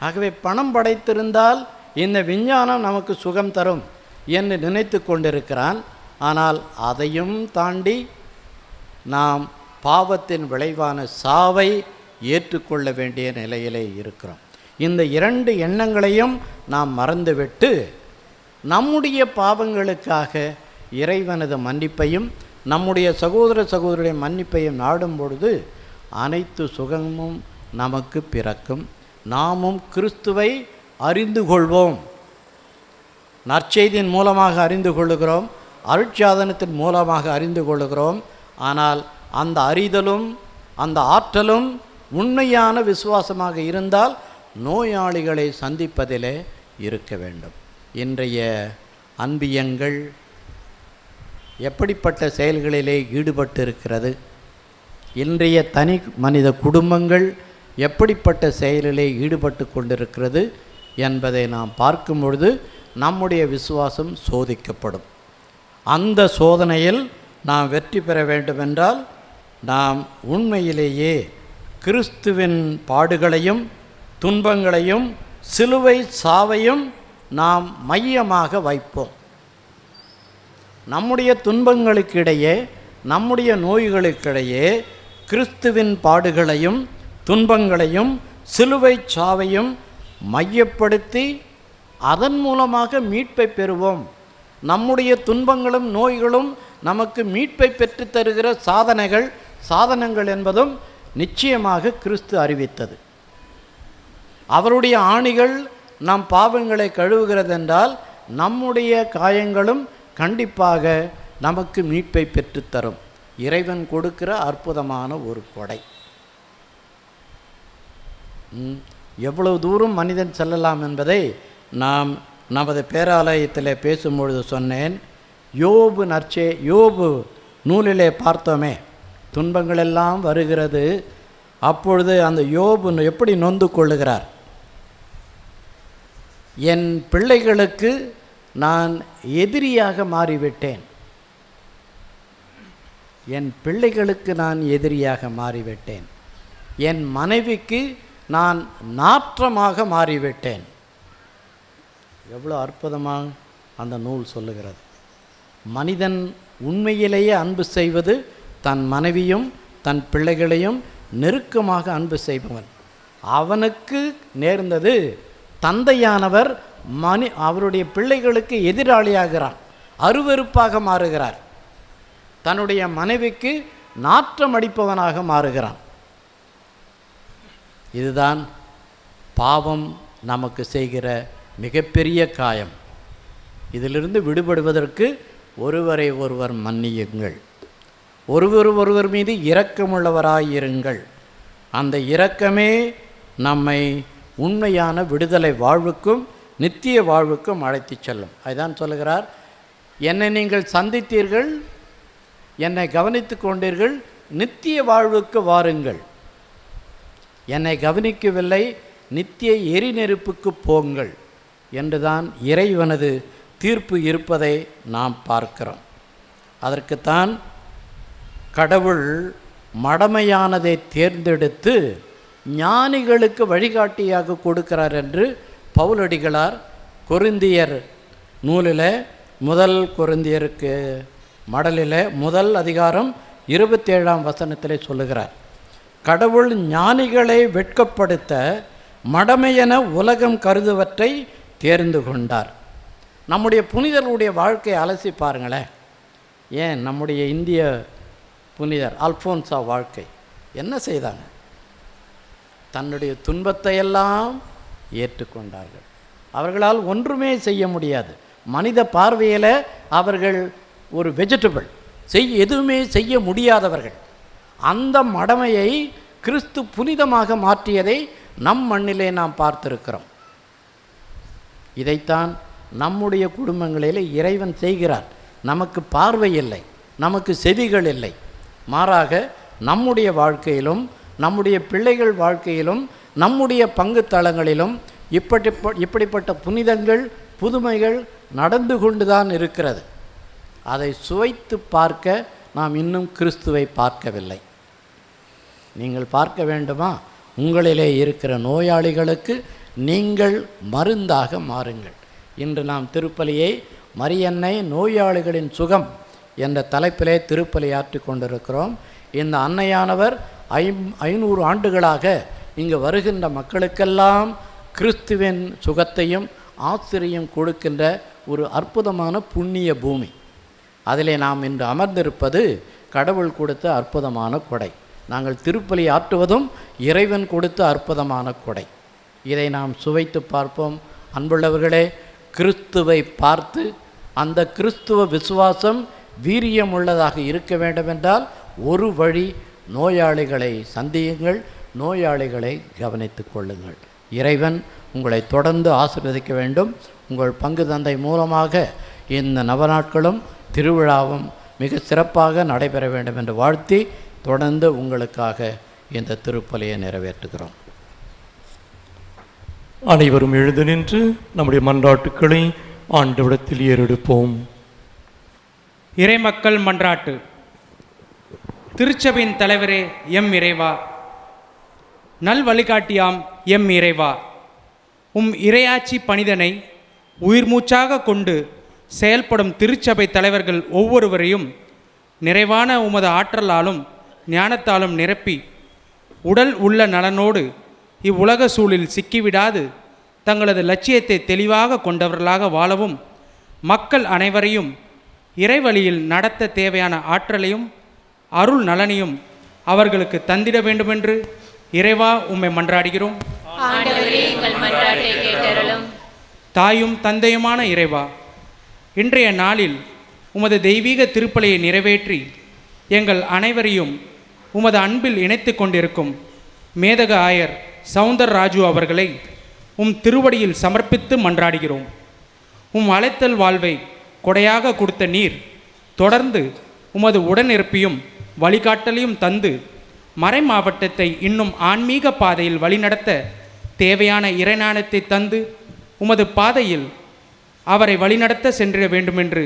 ஆகவே பணம் படைத்திருந்தால் இந்த விஞ்ஞானம் நமக்கு சுகம் தரும் என்று நினைத்து கொண்டிருக்கிறான். ஆனால் அதையும் தாண்டி நாம் பாவத்தின் விளைவான சாவை ஏற்றுக்கொள்ள வேண்டிய நிலையிலே இருக்கிறோம். இந்த இரண்டு எண்ணங்களையும் நாம் மறந்துவிட்டு நம்முடைய பாவங்களுக்காக இறைவனது மன்னிப்பையும் நம்முடைய சகோதர சகோதரியுடைய மன்னிப்பையும் நாடும் பொழுது அனைத்து சுகமும் நமக்கு பிறக்கும். நாமும் கிறிஸ்துவை அறிந்து கொள்வோம். நற்செய்தியின் மூலமாக அறிந்து கொள்ளுகிறோம், அருட்சாதனத்தின் மூலமாக அறிந்து கொள்ளுகிறோம். ஆனால் அந்த அறிதலும் அந்த ஆற்றலும் உண்மையான விசுவாசமாக இருந்தால் நோயாளிகளை சந்திப்பதிலே இருக்க வேண்டும். இன்றைய அன்பியங்கள் எப்படிப்பட்ட செயல்களிலே ஈடுபட்டு இருக்கிறது? இன்றைய தனி மனித குடும்பங்கள் எப்படிப்பட்ட செயலிலே ஈடுபட்டு கொண்டிருக்கிறது என்பதை நாம் பார்க்கும் பொழுது நம்முடைய விசுவாசம் சோதிக்கப்படும். அந்த சோதனையில் நாம் வெற்றி பெற வேண்டுமென்றால் நாம் உண்மையிலேயே கிறிஸ்துவின் பாடுகளையும் துன்பங்களையும் சிலுவை சாவையும் நாம் மையமாக வைப்போம். நம்முடைய துன்பங்களுக்கிடையே, நம்முடைய நோய்களுக்கிடையே கிறிஸ்துவின் பாடுகளையும் துன்பங்களையும் சிலுவை சாவையும் மையப்படுத்தி அதன் மூலமாக மீட்பை பெறுவோம். நம்முடைய துன்பங்களும் நோய்களும் நமக்கு மீட்பை பெற்று தருகிற சாதனங்கள் என்பதும் நிச்சயமாக கிறிஸ்து அறிவித்தது. அவருடைய ஆணிகள் நம் பாவங்களை கழுவுகிறதென்றால் நம்முடைய காயங்களும் கண்டிப்பாக நமக்கு மீட்பை பெற்றுத்தரும். இறைவன் கொடுக்கிற அற்புதமான ஒரு கொடை. எவ்வளவு தூரம் மனிதன் செல்லலாம் என்பதை நாம் நமது பேராலயத்தில் பேசும்பொழுது சொன்னேன். யோபு நூலிலே பார்த்தோமே, துன்பங்களெல்லாம் வருகிறது. அப்பொழுது அந்த யோபு எப்படி நொந்து கொள்ளுகிறார்? என் பிள்ளைகளுக்கு நான் எதிரியாக மாறிவிட்டேன், என் பிள்ளைகளுக்கு நான் எதிரியாக மாறிவிட்டேன், என் மனைவிக்கு நான் நாற்றமாக மாறிவிட்டேன். எவ்வளோ அற்புதமாக அந்த நூல் சொல்லுகிறது. மனிதன் உண்மையிலேயே அன்பு செய்வது தன் மனைவியும் தன் பிள்ளைகளையும் நெருக்கமாக அன்பு செய்பவன். அவனுக்கு நேர்ந்தது தந்தையானவர் அவருடைய பிள்ளைகளுக்கு எதிராளியாகிறார், அருவருப்பாக மாறுகிறார், தன்னுடைய மனைவிக்கு நாற்றம் அடிப்பவனாக மாறுகிறான். இதுதான் பாவம் நமக்கு செய்கிற மிகப்பெரிய காயம். இதிலிருந்து விடுபடுவதற்கு ஒருவரை ஒருவர் மன்னியுங்கள், ஒருவர் மீது இரக்கமுள்ளவராயிருங்கள். அந்த இரக்கமே நம்மை உண்மையான விடுதலை வாழ்வுக்கும் நித்திய வாழ்வுக்கும் அழைத்து செல்லும். அதுதான் சொல்லுகிறார், என்னை நீங்கள் சந்தித்தீர்கள், என்னை கவனித்து கொண்டீர்கள், நித்திய வாழ்வுக்கு வாருங்கள். என்னை கவனிக்கவில்லை, நித்திய எரிநெருப்புக்கு போங்கள் என்றுதான் இறைவனது தீர்ப்பு இருப்பதை நாம் பார்க்கிறோம். அதற்குத்தான் கடவுள் மடமையானதை தேர்ந்தெடுத்து ஞானிகளுக்கு வழிகாட்டியாக கொடுக்கிறார் என்று பவுலடிகளார் கொரிந்தியர் நூலில் முதல் கொரிந்தியருக்கு மடலில் முதல் அதிகாரம் 27ஆம் வசனத்திலே சொல்லுகிறார். கடவுள் ஞானிகளை வெட்கப்படுத்த மடமையென உலகம் கருதுவற்றை தேர்ந்து கொண்டார். நம்முடைய புனிதர்களுடைய வாழ்க்கையை அலசி பாருங்களேன். ஏன் நம்முடைய இந்திய புனிதர் அல்ஃபோன்சா வாழ்க்கை என்ன செய்தாங்க? தன்னுடைய துன்பத்தையெல்லாம் ஏற்றுக்கொண்டார்கள். அவர்களால் ஒன்றுமே செய்ய முடியாது. மனித பார்வையில் அவர்கள் ஒரு வெஜிடபிள், எதுவுமே செய்ய முடியாதவர்கள். அந்த மடமையை கிறிஸ்து புனிதமாக மாற்றியதை நம் மண்ணிலே நாம் பார்த்திருக்கிறோம். இதைத்தான் நம்முடைய குடும்பங்களில் இறைவன் செய்கிறார். நமக்கு பார்வை இல்லை, நமக்கு செவிகள் இல்லை. மாறாக நம்முடைய வாழ்க்கையிலும் நம்முடைய பிள்ளைகள் வாழ்க்கையிலும் நம்முடைய பங்கு தளங்களிலும் இப்படிப்பட்ட புனிதங்கள் புதுமைகள் நடந்து கொண்டுதான் இருக்கிறது. அதை சுவைத்து பார்க்க நாம் இன்னும் கிறிஸ்துவை பார்க்கவில்லை. நீங்கள் பார்க்க வேண்டுமா? உங்களிலே இருக்கிற நோயாளிகளுக்கு நீங்கள் மருந்தாக மாறுங்கள். இன்று நாம் திருப்பலியை மரியன்னை நோயாளிகளின் சுகம் என்ற தலைப்பிலே திருப்பலி ஆற்றி கொண்டிருக்கிறோம். இந்த அன்னையானவர் 500 ஆண்டுகளாக இங்கு வருகின்ற மக்களுக்கெல்லாம் கிறிஸ்துவின் சுகத்தையும் ஆசிரியம் கொடுக்கின்ற ஒரு அற்புதமான புண்ணிய பூமி. அதிலே நாம் இன்று அமர்ந்திருப்பது கடவுள் கொடுத்த அற்புதமான கொடை. நாங்கள் திருப்பலி ஆற்றுவதும் இறைவன் கொடுத்த அற்புதமான கொடை. இதை நாம் சுவைத்து பார்ப்போம். அன்புள்ளவர்களே, கிறிஸ்துவை பார்த்து அந்த கிறிஸ்துவ விசுவாசம் வீரியம் உள்ளதாக இருக்க வேண்டுமென்றால் ஒரு வழி, நோயாளிகளை சந்தியுங்கள், நோயாளிகளை கவனித்துக் கொள்ளுங்கள். இறைவன் உங்களை தொடர்ந்து ஆசீர்வதிக்க வேண்டும். உங்கள் பங்கு தந்தை மூலமாக இந்த நவநாட்களும் திருவிழாவும் மிக சிறப்பாக நடைபெற வேண்டும் என்று வாழ்த்தி தொடர்ந்து உங்களுக்காக இந்த திருப்பலியை நிறைவேற்றுகிறோம். அனைவரும் எழுந்து நின்று நம்முடைய மன்றாட்டுக்களை ஆண்டவிடத்தில் ஏறெடுப்போம். இறைமக்கள் மன்றாட்டு. திருச்சபையின் தலைவரே எம் இறைவா, நல் வழிகாட்டியாம் எம் இறைவா, உம் இறையாட்சி பணிதனை உயிர் மூச்சாக கொண்டு செயல்படும் திருச்சபை தலைவர்கள் ஒவ்வொருவரையும் நிறைவான உமது ஆற்றலாலும் ஞானத்தாலும் நிரப்பி உடல் உள்ள நலனோடு இவ்வுலக சூழலில் சிக்கிவிடாது தங்களது லட்சியத்தை தெளிவாக கொண்டவர்களாக வாழவும், மக்கள் அனைவரையும் இறைவழியில் நடத்த தேவையான ஆற்றலையும் அருள் நலனையும் அவர்களுக்கு தந்திட வேண்டுமென்று இறைவா உம்மை மன்றாடுகிறோம். தாயும் தந்தையுமான இறைவா, இன்றைய நாளில் உமது தெய்வீக திருப்பலியை நிறைவேற்றி எங்கள் அனைவரையும் உமது அன்பில் இணைத்து கொண்டிருக்கும் மேதக ஆயர் சவுந்தர் ராஜு அவர்களை உம் திருவடியில் சமர்ப்பித்து மன்றாடுகிறோம். உம் அழைத்தல் வாழ்வை கொடையாக கொடுத்த நீர் தொடர்ந்து உமது உடனிருப்பையும் வழிகாட்டலையும் தந்து மறை மாவட்டத்தை இன்னும் ஆன்மீக பாதையில் வழிநடத்த தேவையான இறைஞானத்தை தந்து உமது பாதையில் அவரை வழிநடத்த சென்றிட வேண்டுமென்று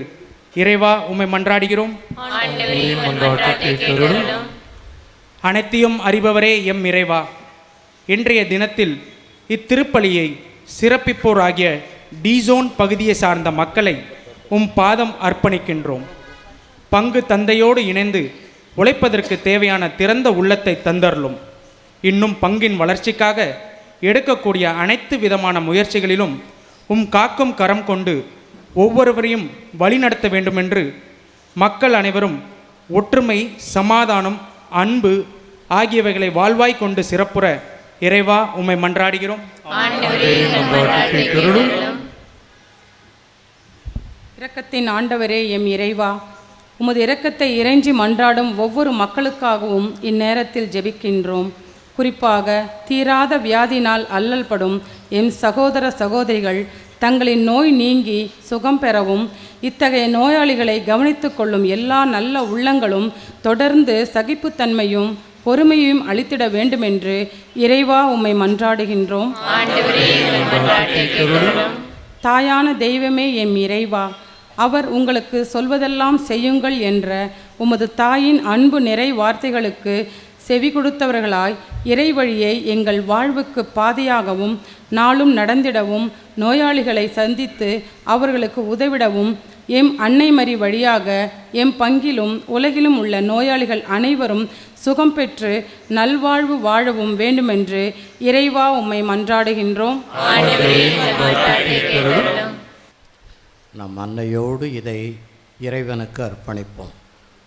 இறைவா உம்மை மன்றாடுகிறோம். அனைத்தையும் அறிபவரே எம் இறைவா, இன்றைய தினத்தில் இத்திருப்பலியை சிறப்பிப்போராகிய டிசோன் பகுதியை சார்ந்த மக்களை உம் பாதம் அர்ப்பணிக்கின்றோம். பங்கு தந்தையோடு இணைந்து உழைப்பதற்கு தேவையான திறந்த உள்ளத்தை தந்தருளும். இன்னும் பங்கின் வளர்ச்சிக்காக எடுக்கக்கூடிய அனைத்து விதமான முயற்சிகளிலும் உம் காக்கும் கரம் கொண்டு ஒவ்வொருவரையும் வழிநடத்த வேண்டுமென்று மக்கள் அனைவரும் ஒற்றுமை, சமாதானம், அன்பு ஆகியவைகளை வாழ்வாய் கொண்டு சிறப்புற இறைவா உம்மை மன்றாடுகிறோம். இரக்கத்தின் ஆண்டவரே எம் இறைவா, உமது இரக்கத்தை இறைஞ்சி மன்றாடும் ஒவ்வொரு மக்களுக்காகவும் இந்நேரத்தில் ஜெபிக்கின்றோம். குறிப்பாக தீராத வியாதினால் அல்லல்படும் எம் சகோதர சகோதரிகள் தங்களின் நோய் நீங்கி சுகம் பெறவும், இத்தகைய நோயாளிகளை கவனித்து கொள்ளும் எல்லா நல்ல உள்ளங்களும் தொடர்ந்து சகிப்புத்தன்மையும் பொறுமையும் அளித்திட வேண்டுமென்று இறைவா உம்மை மன்றாடுகின்றோம். தாயான தெய்வமே எம் இறைவா, அவர் உங்களுக்கு சொல்வதெல்லாம் செய்யுங்கள் என்ற உமது தாயின் அன்பு நிறை வார்த்தைகளுக்கு செவி கொடுத்தவர்களாய் இறைவழியை எங்கள் வாழ்வுக்கு பாதையாகவும் நாளும் நடந்திடவும், நோயாளிகளை சந்தித்து அவர்களுக்கு உதவிடவும், எம் அன்னைமரி வழியாக எம் பங்கிலும் உலகிலும் உள்ள நோயாளிகள் அனைவரும் சுகம் பெற்று நல்வாழ்வு வாழவும் வேண்டுமென்று இறைவா உம்மை மன்றாடுகின்றோம். நம் அன்னையோடு இதை இறைவனுக்கு அர்ப்பணிப்போம்.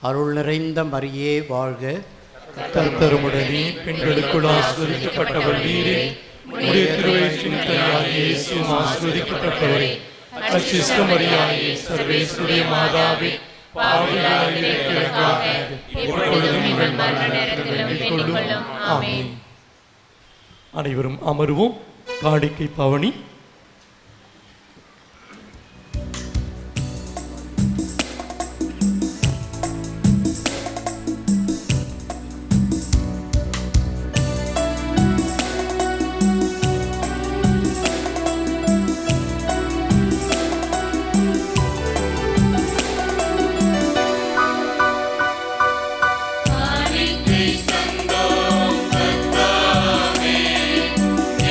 அருள் நிறைந்த மரியே வாழ்க, கர்த்தர் தருமுடனே பெண்களுக்குள் ஆசீர்வதிக்கப்பட்டவர் நீரே, உம்முடைய திருவயிற்றின் கனியாகிய இயேசுவும் ஆசீர்வதிக்கப்பட்டவரே. அச்சிஷ்ட மரியாயே, சர்வேசுடைய மாதாவே, பாவிகளாகிய எங்களுக்காக இப்பொழுதும் எங்கள் மரண நேரத்திலும் வேண்டிக் கொள்ளும். ஆமென். அனைவரும் அமருவோம். காணிக்கை பவனி.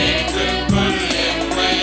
ஏற்றுக்கொள் எம்மை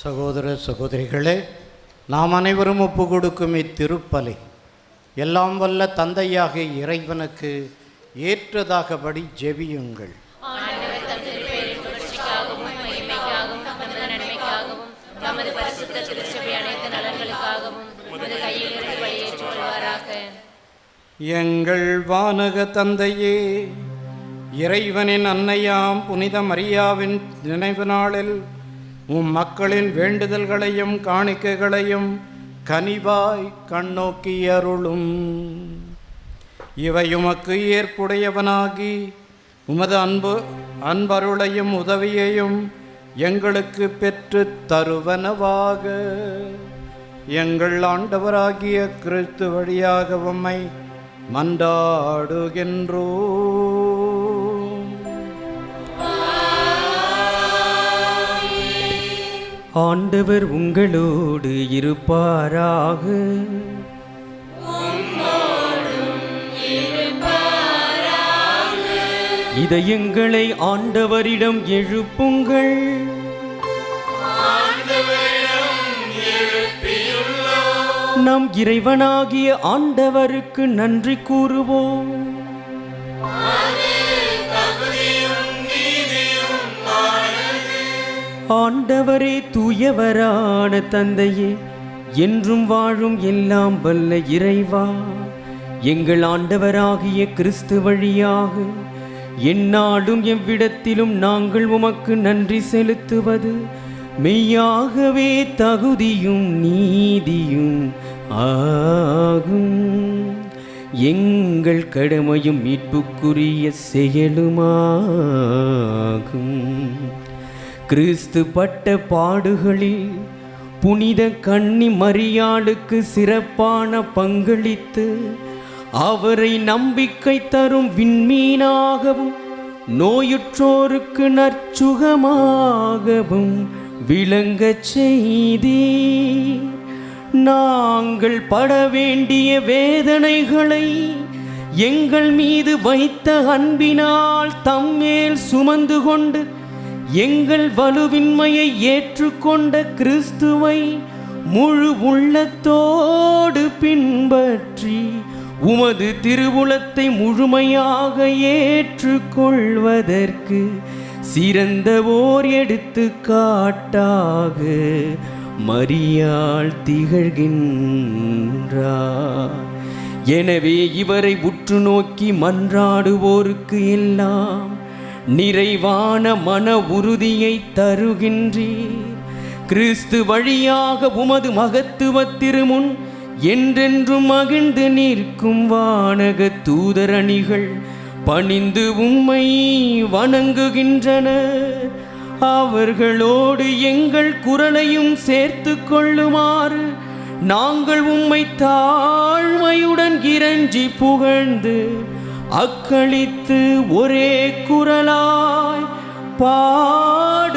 சகோதர சகோதரிகளே, நாம் அனைவரும் ஒப்பு கொடுக்கும் இத்திருப்பலி எல்லாம் வல்ல தந்தையாகிய இறைவனுக்கு ஏற்றதாகபடி ஜெபியுங்கள். எங்கள் வானக தந்தையே, இறைவனின் அன்னையாம் புனித மரியாவின் நினைவு நாளில் மக்களின் வேண்டுதல்களையும் காணிக்கைகளையும் கனிவாய் கண்ணோக்கி அருளும். இவை உமக்கு ஏற்புடையவனாகி உமது அன்பருளையும் உதவியையும் எங்களுக்கு பெற்று தருவனவாக. எங்கள் ஆண்டவராகிய கிறிஸ்து வழியாக உம்மை மன்றாடுகின்றோம். ஆண்டவர் உங்களோடு இருப்பாராக. இதயங்களை ஆண்டவரிடம் எழுப்புங்கள். நம் இறைவனாகிய ஆண்டவருக்கு நன்றி கூறுவோம். ஆண்டவரே, தூயவரான தந்தையே, என்றும் வாழும் எல்லாம் வல்ல இறைவா, எங்கள் ஆண்டவராகிய கிறிஸ்து வழியாக எந்நாளும் எவ்விடத்திலும் நாங்கள் உமக்கு நன்றி செலுத்துவது மெய்யாகவே தகுதியும் நீதியும் ஆகும். எங்கள் கடமையும் மீட்புக்குரிய செயலுமாகும். கிறிஸ்து பட்ட பாடுகளில் புனித கன்னி மரியாளுக்கு சிறப்பான பங்களித்து அவரை நம்பிக்கை தரும் விண்மீனாகவும் நோயுற்றோருக்கு நற்சுகமாகவும் விளங்கச் செய்தீர். நாங்கள் பட வேண்டிய வேதனைகளை எங்கள் மீது வைத்த அன்பினால் தம்மேல் சுமந்து கொண்டு எங்கள் வலுவின்மையை ஏற்றுக்கொண்ட கிறிஸ்துவை முழு உள்ளத்தோடு பின்பற்றி உமது திருவுளத்தை முழுமையாக ஏற்றுக்கொள்வதற்கு சிறந்த ஓர் எடுத்துக்காட்டாக மரியாள் திகழ்கின்றார். எனவே இவரை உற்று நோக்கி மன்றாடுவோருக்கு எல்லாம் நிறைவான மன உறுதியை தருகின்றீர். கிறிஸ்து வழியாக உமது மகத்துவ திருமுன் என்றென்றும் மகிழ்ந்து நிற்கும் வானக தூதரணிகள் பணிந்து உம்மை வணங்குகின்றன. அவர்களோடு எங்கள் குரலையும் சேர்த்து கொள்ளுமாறு நாங்கள் உம்மை தாழ்மையுடன் இறைஞ்சி புகழ்ந்து அக்களித்து ஒரே குரலாய் பாடுவதாவது.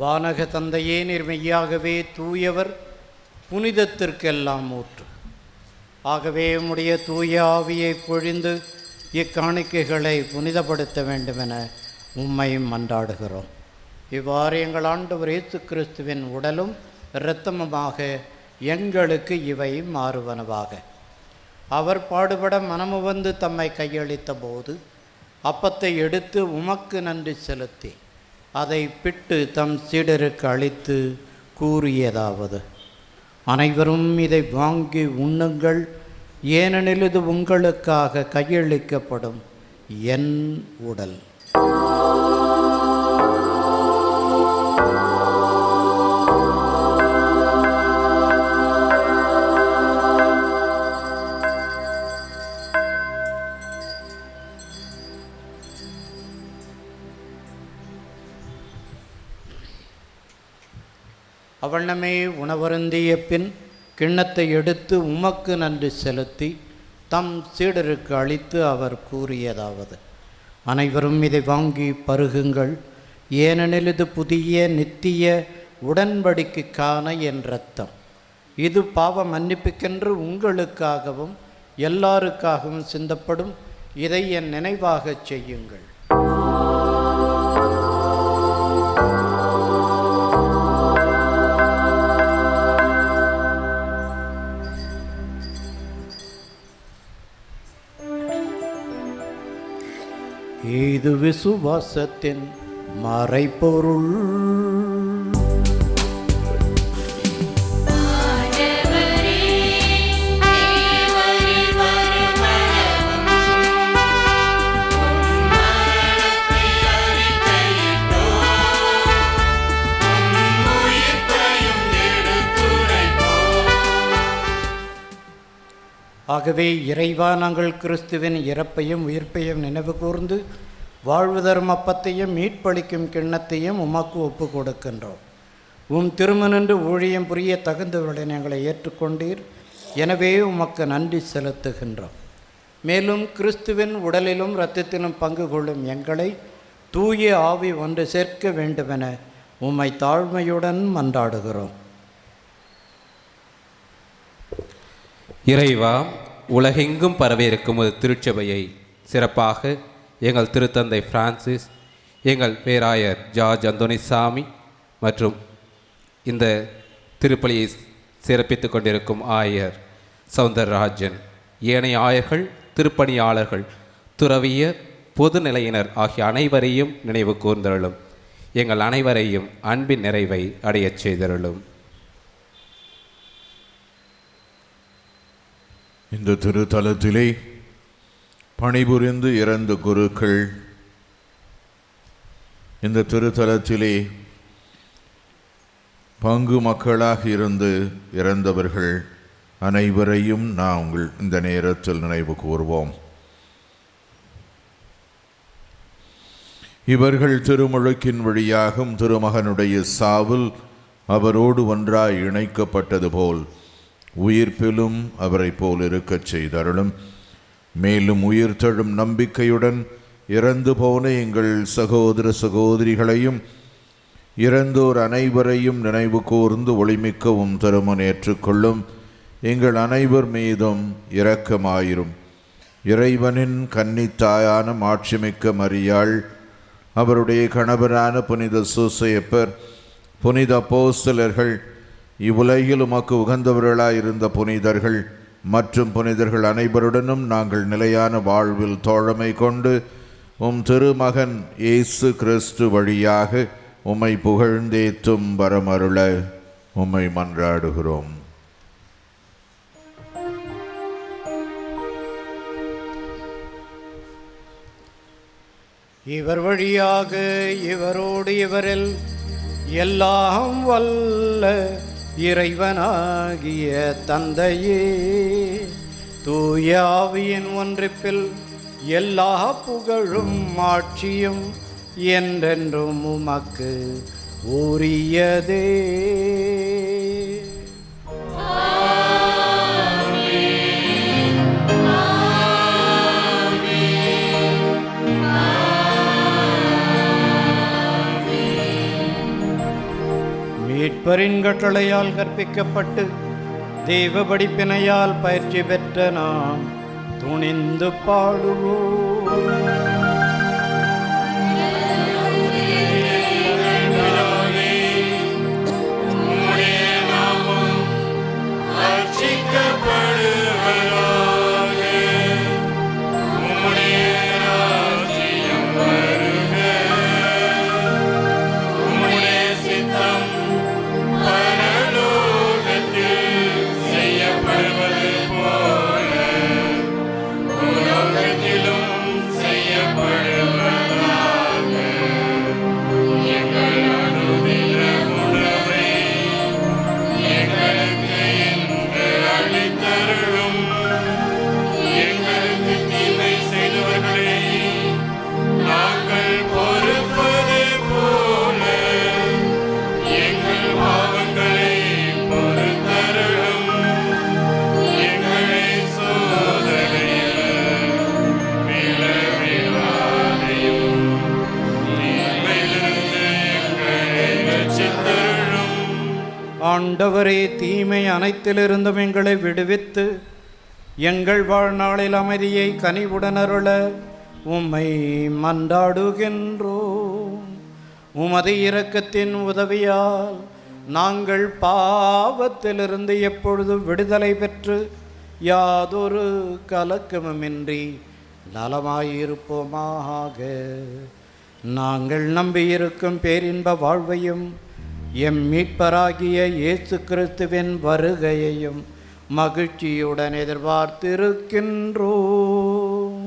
வானக தந்தையே, நீர் மெய்யாகவே தூயவர், புனிதத்திற்கெல்லாம் ஊற்று. ஆகவே உம்முடைய தூய ஆவியை பொழிந்து இக்காணிக்கைகளை புனிதப்படுத்த வேண்டுமென உம்மை மன்றாடுகிறோம். இவ்வாறு எங்கள் ஆண்டவர் இயேசு கிறிஸ்துவின் உடலும் இரத்தமுமாக எங்களுக்கு இவை மாறுவனவாக. அவர் பாடுபட மனமுவந்து தம்மை கையளித்த போது அப்பத்தை எடுத்து உமக்கு நன்றி செலுத்தி அதை பிட்டு தம் சீடருக்கு அளித்து கூறியதாவது: அனைவரும் இதை வாங்கி உண்ணுங்கள், ஏனெனில் இது உங்களுக்காக கையளிக்கப்படும் என் உடல். அவண்ணமே உணவருந்திய பின் கிண்ணத்தை எடுத்து உமக்கு நன்றி செலுத்தி தம் சீடருக்கு அளித்து அவர் கூறியதாவது: அனைவரும் இதை வாங்கி பருகுங்கள், ஏனெனில் இது புதிய நித்திய உடன்படிக்கைக்கான என் இரத்தம். இது பாவ மன்னிப்புக்கென்று உங்களுக்காகவும் எல்லாருக்காகவும் சிந்தப்படும். இதை என் நினைவாகச் செய்யுங்கள். இது விசுவாசத்தின் மறைபொருள். ஆகவே இறைவா, நாங்கள் கிறிஸ்துவின் இறப்பையும் உயிர்ப்பையும் நினைவு கூர்ந்து வாழ்வு தரும் அப்பத்தையும் மீட்பளிக்கும் கிண்ணத்தையும் உமக்கு ஒப்பு கொடுக்கின்றோம். திருமணன்று ஊழியம் புரிய தகுந்தவர்களை எங்களை ஏற்றுக்கொண்டீர். எனவே உமக்கு நன்றி செலுத்துகின்றோம். மேலும் கிறிஸ்துவின் உடலிலும் இரத்தத்திலும் பங்கு கொள்ளும் எங்களை தூய ஆவி ஒன்று சேர்க்க வேண்டுமென உம்மை தாழ்மையுடன் மன்றாடுகிறோம். இறைவா, உலகெங்கும் பரவியிருக்கும் ஒரு திருச்சபையை சிறப்பாக எங்கள் திருத்தந்தை பிரான்சிஸ், எங்கள் பேராயர் ஜார்ஜ் அந்தோனிசாமி மற்றும் இந்த திருப்பலியை சிறப்பித்து கொண்டிருக்கும் ஆயர் சவுந்தரராஜன், ஏனைய ஆயர்கள், திருப்பணியாளர்கள், துறவியர், பொதுநிலையினர் ஆகிய அனைவரையும் நினைவு கூர்ந்தருளும். எங்கள் அனைவரையும் அன்பின் நிறைவை அடையச் செய்தருளும். இந்த திருத்தலத்திலே பணிபுரிந்து இறந்த குருக்கள், இந்த திருத்தலத்திலே பங்கு மக்களாக இருந்து இறந்தவர்கள் அனைவரையும் நாங்கள் இந்த நேரத்தில் நினைவு கூர்வோம். இவர்கள் திருமுழுக்கின் வழியாகும் திருமகனுடைய சாவில் அவரோடு ஒன்றாய் இணைக்கப்பட்டது போல் உயிர்ப்பிலும் அவரை போல் இருக்கச் செய்தருளும். மேலும் உயிர்த்தெழும் நம்பிக்கையுடன் இறந்து போன எங்கள் சகோதர சகோதரிகளையும் இறந்தோர் அனைவரையும் நினைவு கூர்ந்து ஒளிமிக்கவும் திருமணம் ஏற்றுக்கொள்ளும். எங்கள் அனைவர் மீதும் இரக்கமாயிரும். இறைவனின் கன்னித்தாயான மாட்சிமிக்க மரியாள், அவருடைய கணவரான புனித சூசையப்பர், புனித அப்போஸ்தலர்கள், இவ்வுலகில் உமக்கு உகந்தவர்களாயிருந்த புனிதர்கள் மற்றும் புனிதர்கள் அனைவருடனும் நாங்கள் நிலையான வாழ்வில் தோழமை கொண்டு திருமகன் இயேசு கிறிஸ்து வழியாக உம்மை புகழ்ந்தேத்தும் வரமருள உம்மை மன்றாடுகிறோம். இவர் வழியாக இவரோடு இவரில் எல்லாம் வல்ல இறைவனாகிய தந்தையே, தூய ஆவியின் ஒன்றிப்பில் எல்லா புகழும் ஆட்சியும் என்றென்றும் உமக்கு உரியதே. மீட்பரின் கட்டளையால் கற்பிக்கப்பட்டு தெய்வ படிப்பினையால் பயிற்சி பெற்ற நாம் துணிந்து பாடுவோம். உம்முடைய சித்தம் பரலோகத்தில் ஆண்டவரே, தீமை அனைத்திலிருந்தும் எங்களை விடுவித்து எங்கள் வாழ்நாளில் அமைதியை கனிவுடன் அருள உம்மை மன்றாடுகின்றோம். உமது இரக்கத்தின் உதவியால் நாங்கள் பாவத்திலிருந்து எப்பொழுதும் விடுதலை பெற்று யாதொரு கலக்கமுமின்றி நலமாயிருப்போமாக. நாங்கள் நம்பியிருக்கும் பேரின்ப வாழ்வையும் எம் மீட்பராகிய இயேசு கிறிஸ்துவின் வருகையையும் மகிழ்ச்சியுடன் எதிர்பார்த்திருக்கின்றோம்.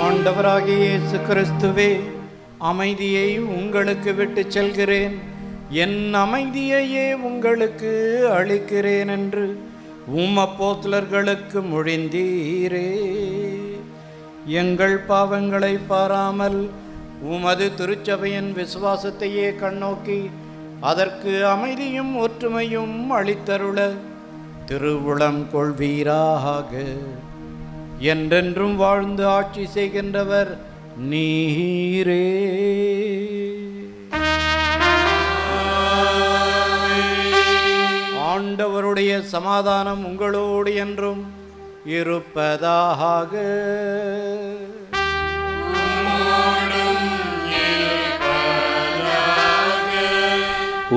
ஆண்டவராகிய இயேசு கிறிஸ்துவே, அமைதியை உங்களுக்கு விட்டு செல்கிறேன், என் அமைதியையே உங்களுக்கு அளிக்கிறேன் என்று அப்போஸ்தலர்களுக்கு மொழிந்தீரே. எங்கள் பாவங்களை பாராமல் உமது திருச்சபையின் விசுவாசத்தையே கண்ணோக்கி அதற்கு அமைதியும் ஒற்றுமையும் அளித்தருள திருவுளம் கொள்வீராக. என்றென்றும் வாழ்ந்து ஆட்சி செய்கின்றவர் நீரே. ஆண்டவருடைய சமாதானம் உங்களோடு என்றும் இருப்பதாக.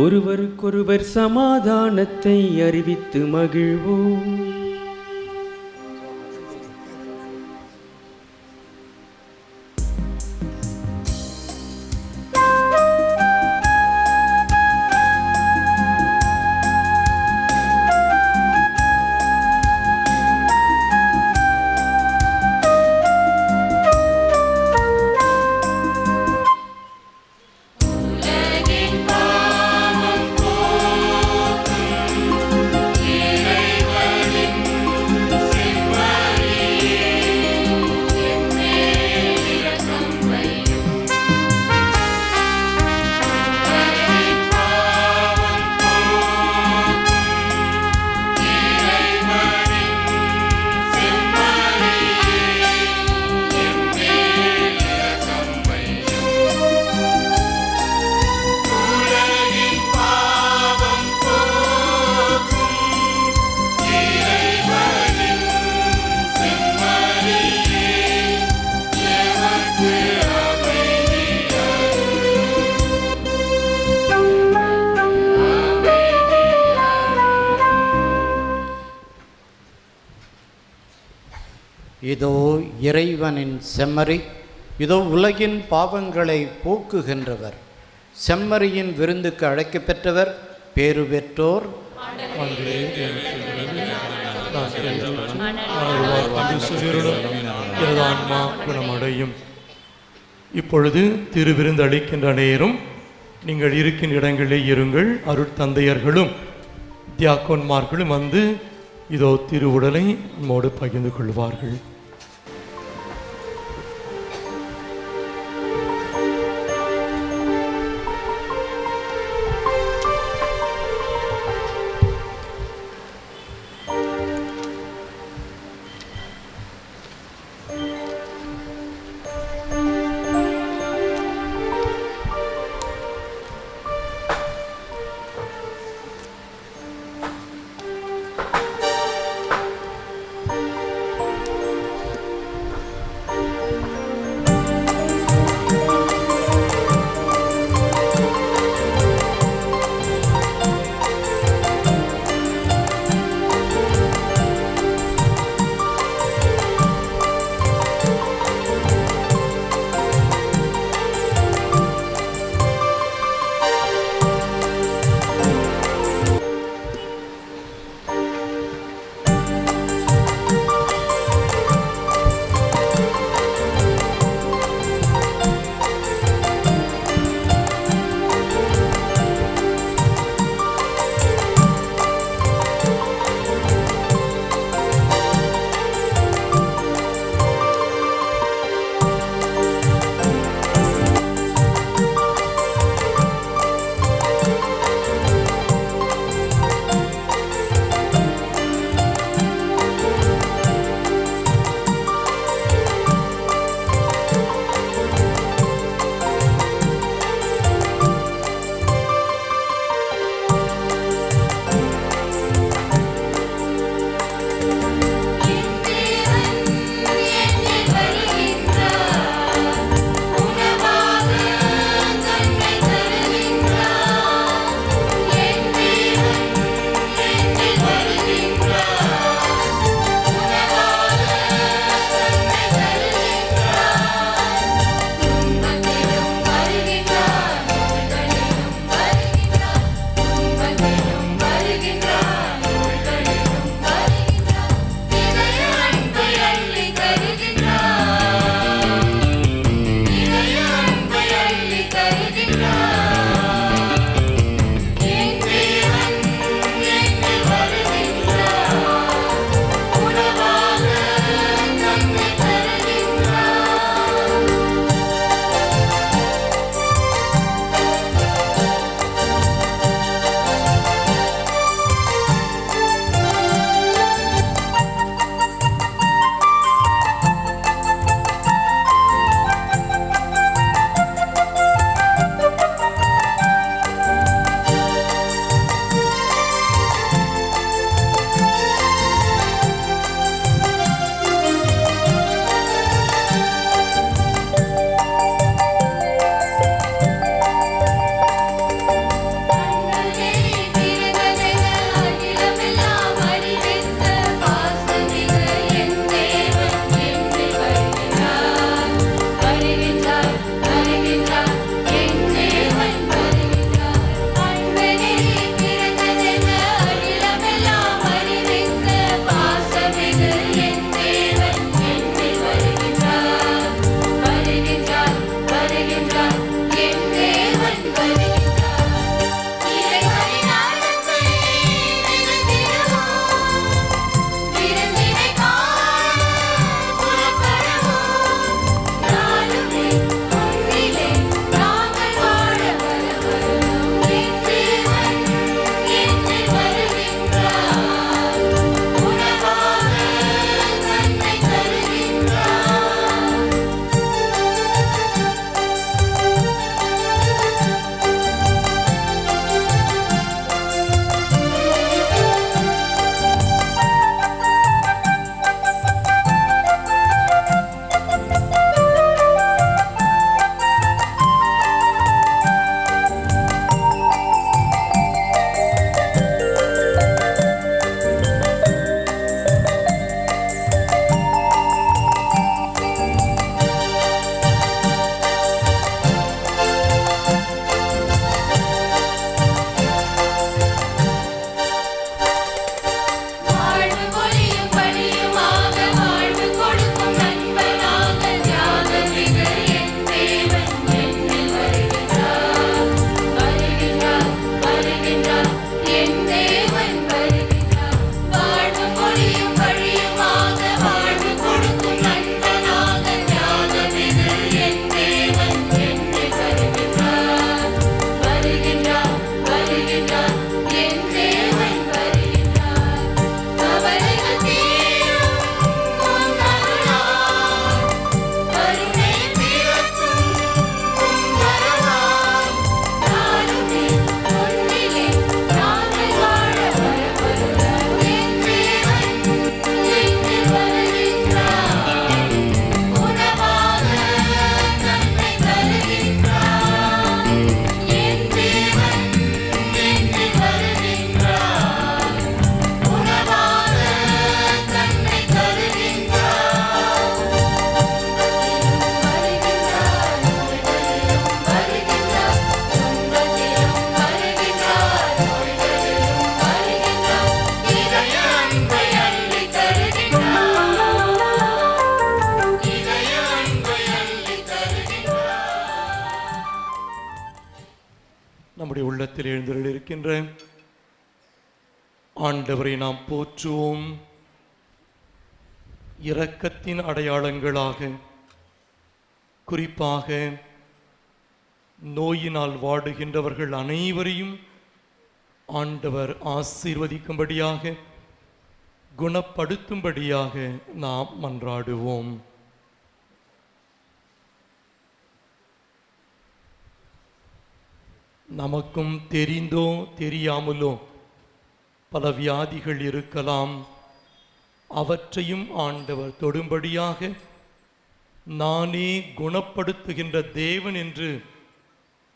ஒருவருக்கொருவர் சமாதானத்தை அறிவித்து மகிழ்வோம். இதோ இறைவனின் செம்மறி, இதோ உலகின் பாவங்களை போக்குகின்றவர். செம்மறியின் விருந்துக்கு அழைக்கப் பெற்றவர் பேறு பெற்றோர். ஆன்மா குணமடையும். இப்பொழுது திருவிருந்து அளிக்கின்ற நேரம். நீங்கள் இருக்கின்ற இடங்களே இருங்கள். அருட்தந்தையர்களும் தியாக்கோன்மார்களும் வந்து இதோ திருவுடலை நம்மோடு பகிர்ந்து கொள்வார்கள். நம்முடைய உள்ளத்தில் எழுந்திருக்கின்ற ஆண்டவரை நாம் போற்றுவோம். இரக்கத்தின் அடையாளங்களாக குறிப்பாக நோயினால் வாடுகின்றவர்கள் அனைவரையும் ஆண்டவர் ஆசீர்வதிக்கும்படியாக குணப்படுத்தும்படியாக நாம் மன்றாடுவோம். நமக்கும் தெரிந்தோ தெரியாமலோ பல வியாதிகள் இருக்கலாம். அவற்றையும் ஆண்டவர் தொடும்படியாக நானே குணப்படுத்துகின்ற தேவன் என்று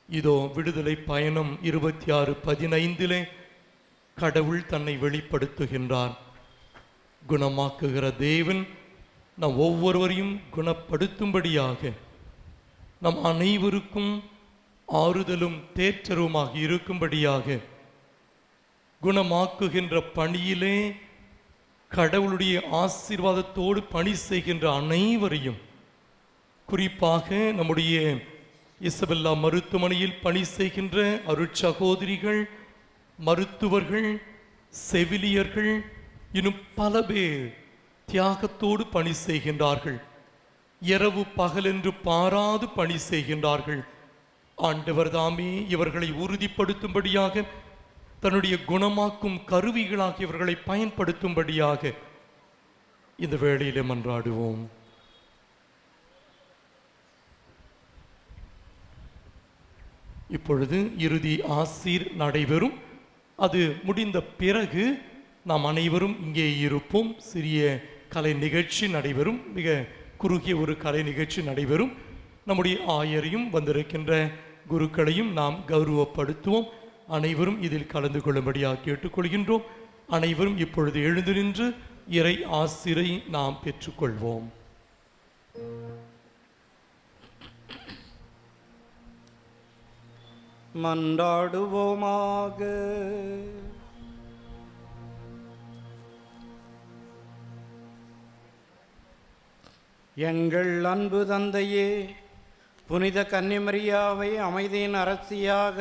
இதோ விடுதலை பயணம் 26:15 கடவுள் தன்னை வெளிப்படுத்துகின்றார். குணமாக்குகிற தேவன் நம் ஒவ்வொருவரையும் குணப்படுத்தும்படியாக நம் அனைவருக்கும் ஆறுதலும் தேற்றருமாக இருக்கும்படியாக குணமாக்குகின்ற பணியிலே கடவுளுடைய ஆசீர்வாதத்தோடு பணி செய்கின்ற அனைவரையும், குறிப்பாக நம்முடைய இசபெல்லா மருத்துவமனையில் பணி செய்கின்ற அருட்சகோதரிகள், மருத்துவர்கள், செவிலியர்கள், இன்னும் பல பேர் தியாகத்தோடு பணி செய்கின்றார்கள். இரவு பகலென்று பாராது பணி செய்கின்றார்கள். ஆண்டவர் தாமே இவர்களை உறுதிப்படுத்தும்படியாக தன்னுடைய குணமாக்கும் கருவிகளாக இவர்களை பயன்படுத்தும்படியாக இந்த வேளையிலே மன்றாடுவோம். இப்பொழுது இறுதி ஆசீர் நடைபெறும். அது முடிந்த பிறகு நாம் அனைவரும் இங்கே இருப்போம். சிறிய கலை நிகழ்ச்சி நடைபெறும். மிக குறுகிய ஒரு கலை நிகழ்ச்சி நடைபெறும். நம்முடைய ஆயரையும் வந்திருக்கின்ற குருக்களையும் நாம் கௌரவப்படுத்துவோம். அனைவரும் இதில் கலந்து கொள்ளும்படியாக கேட்டுக்கொள்கின்றோம். அனைவரும் இப்பொழுது எழுந்து நின்று இறை ஆசிரை நாம் பெற்றுக்கொள்வோம். மன்றாடுவோமாக. எங்கள் அன்பு தந்தையே, புனித கன்னிமரியாவை அமைதியின் அரசியாக,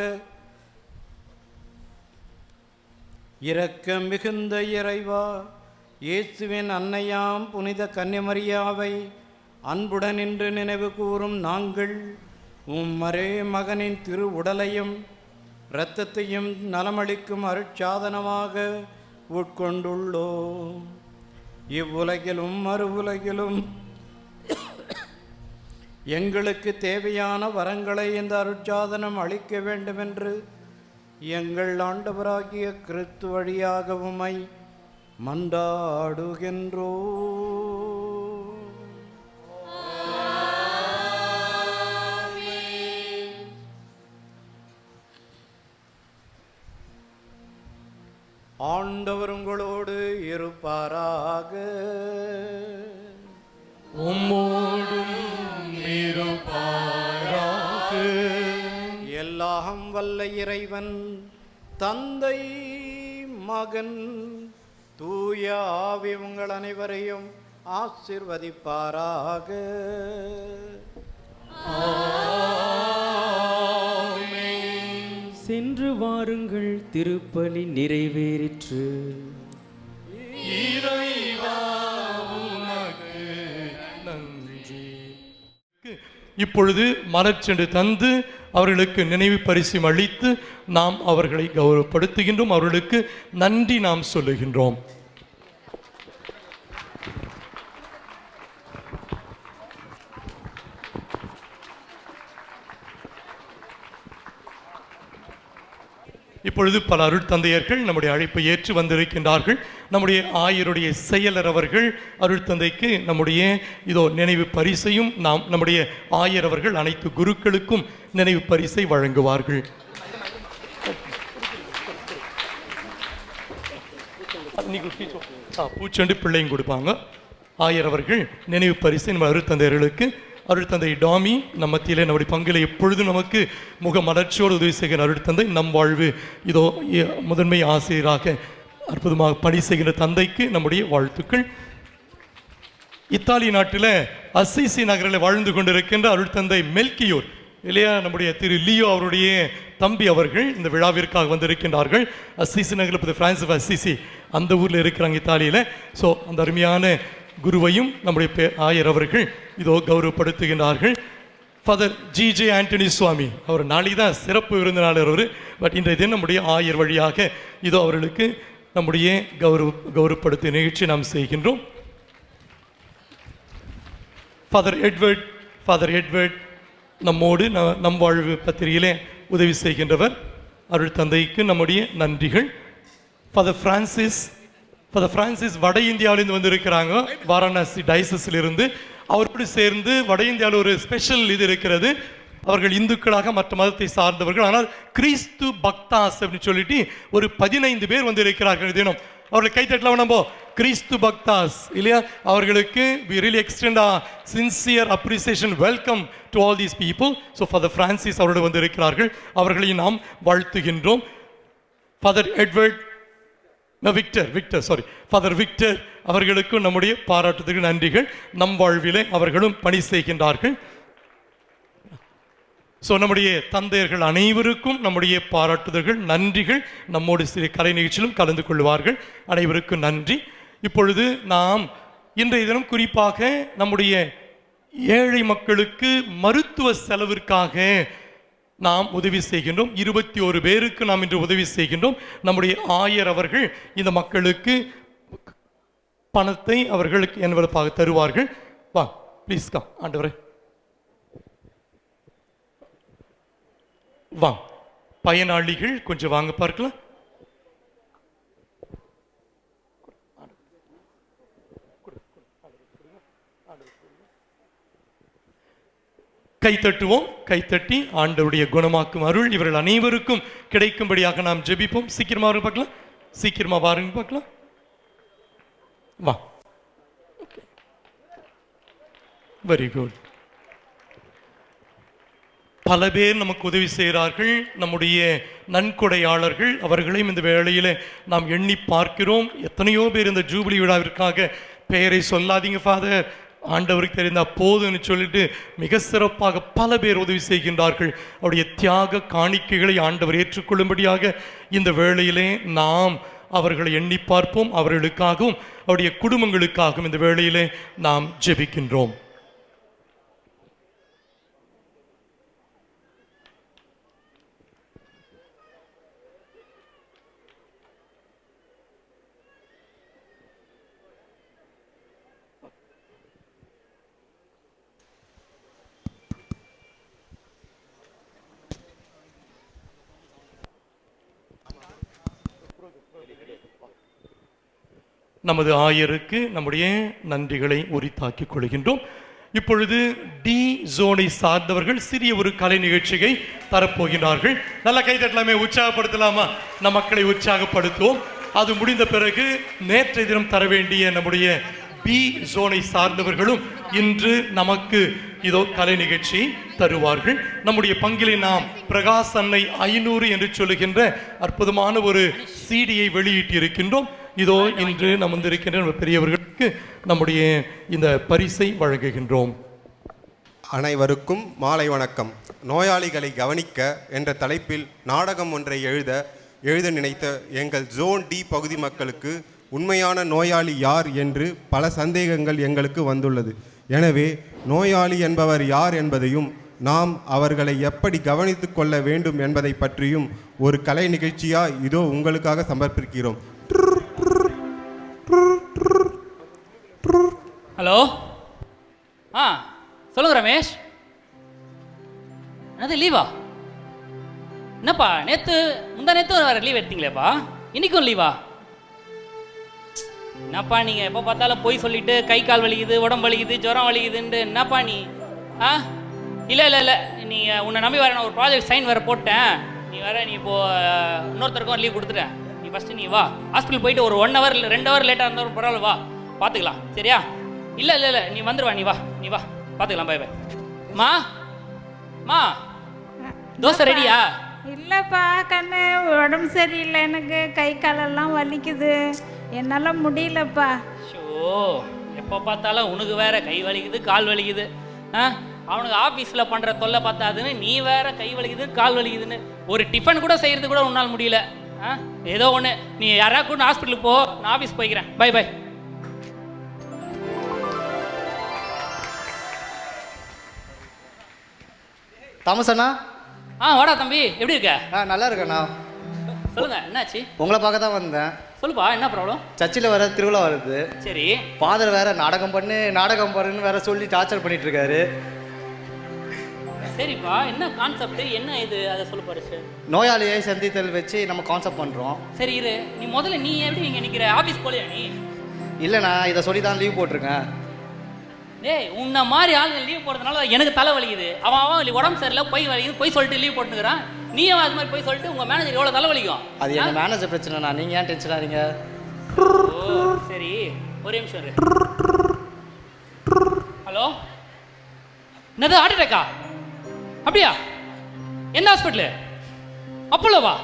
இரக்கம் மிகுந்த இறைவா, இயேசுவின் அன்னையாம் புனித கன்னிமரியாவை அன்புடன் இன்று நினைவு கூறும் நாங்கள் உம்மரே மகனின் திரு உடலையும் இரத்தத்தையும் நலமளிக்கும் அருட்சாதனமாக உட்கொண்டுள்ளோம். இவ்வுலகிலும் மறு உலகிலும் எங்களுக்கு தேவையான வரங்களை இந்த அருட்சாதனம் அளிக்க வேண்டுமென்று எங்கள் ஆண்டவராகிய கிறிஸ்து வழியாக உம்மை மன்றாடுகின்றோ. ஆண்டவர் உங்களோடு இருப்பாராக. உம்மோடும் இருப்பாராக. எல்லாம் வல்ல இறைவன் தந்தை, மகன், தூய ஆவி உங்கள் அனைவரையும் ஆசீர்வதிப்பாராக. சென்று வாருங்கள், திருப்பலி நிறைவேறிற்று. இறைவா உமக்கு நன்றி. இப்பொழுது மலர்ச்செண்டு தந்து அவர்களுக்கு நினைவு பரிசும் அளித்து நாம் அவர்களை கௌரவப்படுத்துகின்றோம். அவர்களுக்கு நன்றி நாம் சொல்லுகின்றோம். இப்பொழுது பல அருட்தந்தையர்கள் நம்முடைய அழைப்பை ஏற்று வந்திருக்கின்றார்கள். நம்முடைய ஆயருடைய செயலர் அவர்கள் அருட்தந்தைக்கு நம்முடைய இதோ நினைவு பரிசையும் நம்முடைய ஆயர் அவர்கள் அனைத்து குருக்களுக்கும் நினைவு பரிசை வழங்குவார்கள். பூச்செண்டு பிள்ளையும் கொடுப்பாங்க. ஆயர் அவர்கள் நினைவு பரிசை நம்ம அருட்தந்தையர்களுக்கு, அருட்தந்தை டாமி நம் மத்தியிலே நம்முடைய பங்கில் எப்பொழுதும் நமக்கு முக மலர்ச்சியோடு உதவி செய்கிற அருட்தந்தை, நம் வாழ்வு இதோ முதன்மை ஆசிரியராக அற்புதமாக பணி செய்கின்ற தந்தைக்கு நம்முடைய வாழ்த்துக்கள். இத்தாலி நாட்டில் அசிசி நகரில் வாழ்ந்து கொண்டிருக்கின்ற அருட்தந்தை மெல்கியோர் இல்லையா, நம்முடைய திரு லியோ அவருடைய தம்பி அவர்கள் இந்த விழாவிற்காக வந்திருக்கின்றார்கள். அசிசி நகரில் பிரான்ஸ் அசிசி அந்த ஊரில் இருக்கிறாங்க, இத்தாலியில். ஸோ அந்த அருமையான குருவையும் நம்முடைய ஆயர் அவர்கள் இதோ கௌரவப்படுத்துகின்றார்கள். ஃபாதர் ஜிஜே ஆண்டனி சுவாமி அவர் நாளைக்கு தான் சிறப்பு விருந்தினாளர் அவர். பட் இன்றைய தினம் நம்முடைய ஆயர் வழியாக இதோ அவர்களுக்கு நம்முடைய கௌரவப்படுத்திய நிகழ்ச்சி நாம் செய்கின்றோம். ஃபாதர் எட்வர்ட் நம்மோடு நம் வாழ்வு பத்திரிகையிலே உதவி செய்கின்றவர். அருள் தந்தைக்கு நம்முடைய நன்றிகள். ஃபாதர் பிரான்சிஸ் வட இந்தியாவிலிருந்து வந்திருக்கிறாங்க, வாரணாசி டைசஸிலிருந்து. அவரோடு சேர்ந்து வட இந்தியாவில் ஒரு ஸ்பெஷல் இது இருக்கிறது. அவர்கள் இந்துக்களாக மற்ற மதத்தை சார்ந்தவர்கள், ஆனால் கிறிஸ்து பக்தாஸ் அப்படின்னு சொல்லிட்டு ஒரு 15 பேர் வந்து இருக்கிறார்கள் தினம். அவர்கள் கைத்தட்டலாம் நம்ம கிறிஸ்து பக்தாஸ் இல்லையா. அவர்களுக்கு we really extend our sincere appreciation, welcome to all these people. So Father Francis அவரோடு வந்து இருக்கிறார்கள், அவர்களை நாம் வாழ்த்துகின்றோம். ஃபாதர் விக்டர் அவர்களுக்கும் நம்முடைய பாராட்டுதலுக்கு நன்றிகள். நம் வாழ்விலே அவர்களும் பணி செய்கின்றார்கள். ஸோ நம்முடைய தந்தையர்கள் அனைவருக்கும் நம்முடைய பாராட்டுதல்கள், நன்றிகள். நம்மோடு சில கலை நிகழ்ச்சியிலும் கலந்து கொள்வார்கள், அனைவருக்கும் நன்றி. இப்பொழுது நாம் இன்றைய தினம் குறிப்பாக நம்முடைய ஏழை மக்களுக்கு மருத்துவ செலவிற்காக நாம் உதவி செய்கின்றோம். 21 பேருக்கு நாம் இன்று உதவி செய்கின்றோம். நம்முடைய ஆயர் அவர்கள் இந்த மக்களுக்கு பணத்தை அவர்களுக்கு என்வலப்பாக தருவார்கள். வா ப்ளீஸ் கம் ஆண்டவரே, வாங்க. பயனாளிகள் கொஞ்சம் வாங்க பார்க்கலாம். கைத்தட்டுவோம். கைத்தட்டி ஆண்டவருடைய குணமாக்கும் அருள் இவர்கள் அனைவருக்கும் கிடைக்கும்படியாக நாம் ஜெபிப்போம். சீக்கிரமா வாருங்க பார்க்கலாம், சீக்கிரமா வாருங்க பார்க்கலாம். வா, வெரி குட். பல பேர் நமக்கு உதவி செய்கிறார்கள், நம்முடைய நன்கொடையாளர்கள். அவர்களையும் இந்த வேளையில் நாம் எண்ணி பார்க்கிறோம். எத்தனையோ பேர் இந்த ஜூபிலி விழாவிற்காக பெயரை சொல்லாதீங்க ஃபாதர், ஆண்டவருக்கு தெரிந்த போதுன்னு சொல்லிட்டு மிக சிறப்பாக பல பேர் உதவி செய்கின்றார்கள். அவருடைய தியாக காணிக்கைகளை ஆண்டவர் ஏற்றுக்கொள்ளும்படியாக இந்த வேளையிலே நாம் அவர்களை எண்ணி பார்ப்போம். அவர்களுக்காகவும் அவருடைய குடும்பங்களுக்காகவும் இந்த வேளையிலே நாம் ஜெபிக்கின்றோம். நமது ஆயருக்கு நம்முடைய நன்றிகளை உரித்தாக்கிக் கொள்கின்றோம். இப்பொழுது டி ஜோனை சார்ந்தவர்கள் சிறிய ஒரு கலை நிகழ்ச்சியை தரப்போகிறார்கள். நல்ல கைதட்டலாமே, உற்சாகப்படுத்தலாமா? நம் மக்களை உற்சாகப்படுத்துவோம். அது முடிந்த பிறகு நேற்றைய தினம் தர வேண்டிய நம்முடைய பி ஜோனை சார்ந்தவர்களும் இன்று நமக்கு இதோ கலை நிகழ்ச்சி தருவார்கள். நம்முடைய பங்கிலே நாம் பிரகாஷ் அன்னை 500 என்று சொல்லுகின்ற அற்புதமான ஒரு சிடியை வெளியிட்டு இருக்கின்றோம். இதோ இன்று நம் வந்திருக்கின்ற பெரியவர்களுக்கு நம்முடைய இந்த பரிசை வழங்குகின்றோம். அனைவருக்கும் மாலை வணக்கம். நோயாளிகளை கவனிக்க என்ற தலைப்பில் நாடகம் ஒன்றை எழுத நினைத்த எங்கள் ஜோன் டி பகுதி மக்களுக்கு உண்மையான நோயாளி யார் என்று பல சந்தேகங்கள் எங்களுக்கு வந்துள்ளது. எனவே நோயாளி என்பவர் யார் என்பதையும் நாம் அவர்களை எப்படி கவனித்து கொள்ள வேண்டும் என்பதை பற்றியும் ஒரு கலை நிகழ்ச்சியாக இதோ உங்களுக்காக சமர்ப்பிக்கிறோம். ஹலோ, சொல்லுங்க ரமேஷ். அது லீவா? என்னப்பா முந்தா நேற்று வேறு லீவ் எடுத்தீங்களேப்பா, இன்னைக்கும் லீவா? என்னப்பா நீங்கள் எப்போ பார்த்தாலும் போய் சொல்லிட்டு கை கால் வலிக்குது, உடம்பு வலிக்குது, ஜுரம் வலிக்குதுன்ட்டு என்னப்பா நீ? இல்லை நீங்கள் உன்னை நம்பி வர நான் ஒரு ப்ராஜெக்ட் சைன் வேறு போட்டேன். நீ இப்போது இன்னொருத்தருக்கும் லீவ் கொடுத்துட்டேன். நீ ஃபஸ்ட்டு நீ வா, ஹாஸ்பிட்டல் போயிட்டு ஒரு 1 ஹவர் 2 ஹவர் லேட்டாக இருந்தாலும் பரவாயில்ல, வா பார்த்துக்கலாம், சரியா? இல்லை நீ வந்துடுவா, நீ வா பார்த்துக்கலாம். பை மா தோசை ரெடியா? இல்லைப்பா கண்ணு, உடம்பு சரியில்லை, எனக்கு கை காலெல்லாம் வலிக்குது, என்னால் முடியலப்பா. ஷோ, எப்போ பார்த்தாலும் உனக்கு வேற கை வலிக்குது கால் வலிக்குது. அவனுக்கு ஆஃபீஸில் பண்ணுற தொல்லை பார்த்தாதுன்னு நீ வேற கை வலிக்குது கால் வலிக்குதுன்னு ஒரு டிஃபன் கூட செய்கிறது கூட உன்னால் முடியல. ஏதோ ஒன்று, நீ யாராவது கூட ஹாஸ்பிட்டலுக்கு போ, நான் ஆஃபீஸ் போய்க்கிறேன். Bye bye. தாமஸ் அண்ணா. வாடா தம்பி, எப்படி இருக்க? நல்லா இருக்கண்ணா. சொல்லுங்க, என்னாச்சு? உங்களை பார்க்க தான் வந்தேன். சொல்லுப்பா, என்ன ப்ராப்ளம்? சர்ச்சில் வேற திருவிழா வருது. சரி. ஃபாதர் வேற நாடகம் பண்ணுன்னு வேற சொல்லி டார்ச்சர் பண்ணிட்டு இருக்காரு. சரிப்பா, என்ன கான்செப்ட், என்ன இது, அதை சொல்லு பாரு. நோயாளியை சந்தித்தல் வச்சு நம்ம கான்செப்ட் பண்ணுறோம். சரி இரு, நீ முதல்ல நீ எப்படி இங்கே நிற்கிற? ஆஃபீஸ் போலையா நீ? இல்லைண்ணா, இதை சொல்லி தான் லீவ் போட்டிருக்கேன். டேய், உன்ன மாதிரி ஆளுங்க லீவ் போடுறதுனால எனக்கு தலை வலிக்குது. அவன் உடம்பு சரியில்லை, போய் வலிக்குது, போய் சொல்லிட்டு லீவ் போட்டுக்கிறான். நீயும் அது மாதிரி போய் சொல்லிட்டு உங்கள் மேனேஜர் எவ்வளோ தலை வலிக்கும்? அது எங்கள் மேனேஜர் பிரச்சனைண்ணா, நீங்கள் ஏன் டென்ஷன் ஆகிறீங்க? ஓ சரி, ஒரே நிமிஷம் இரு. ஹலோ, என்னது ஹார்ட் அட்டாக்கா? அப்படியா? எந்த ஹாஸ்பிட்டலு? அப்போலோவா?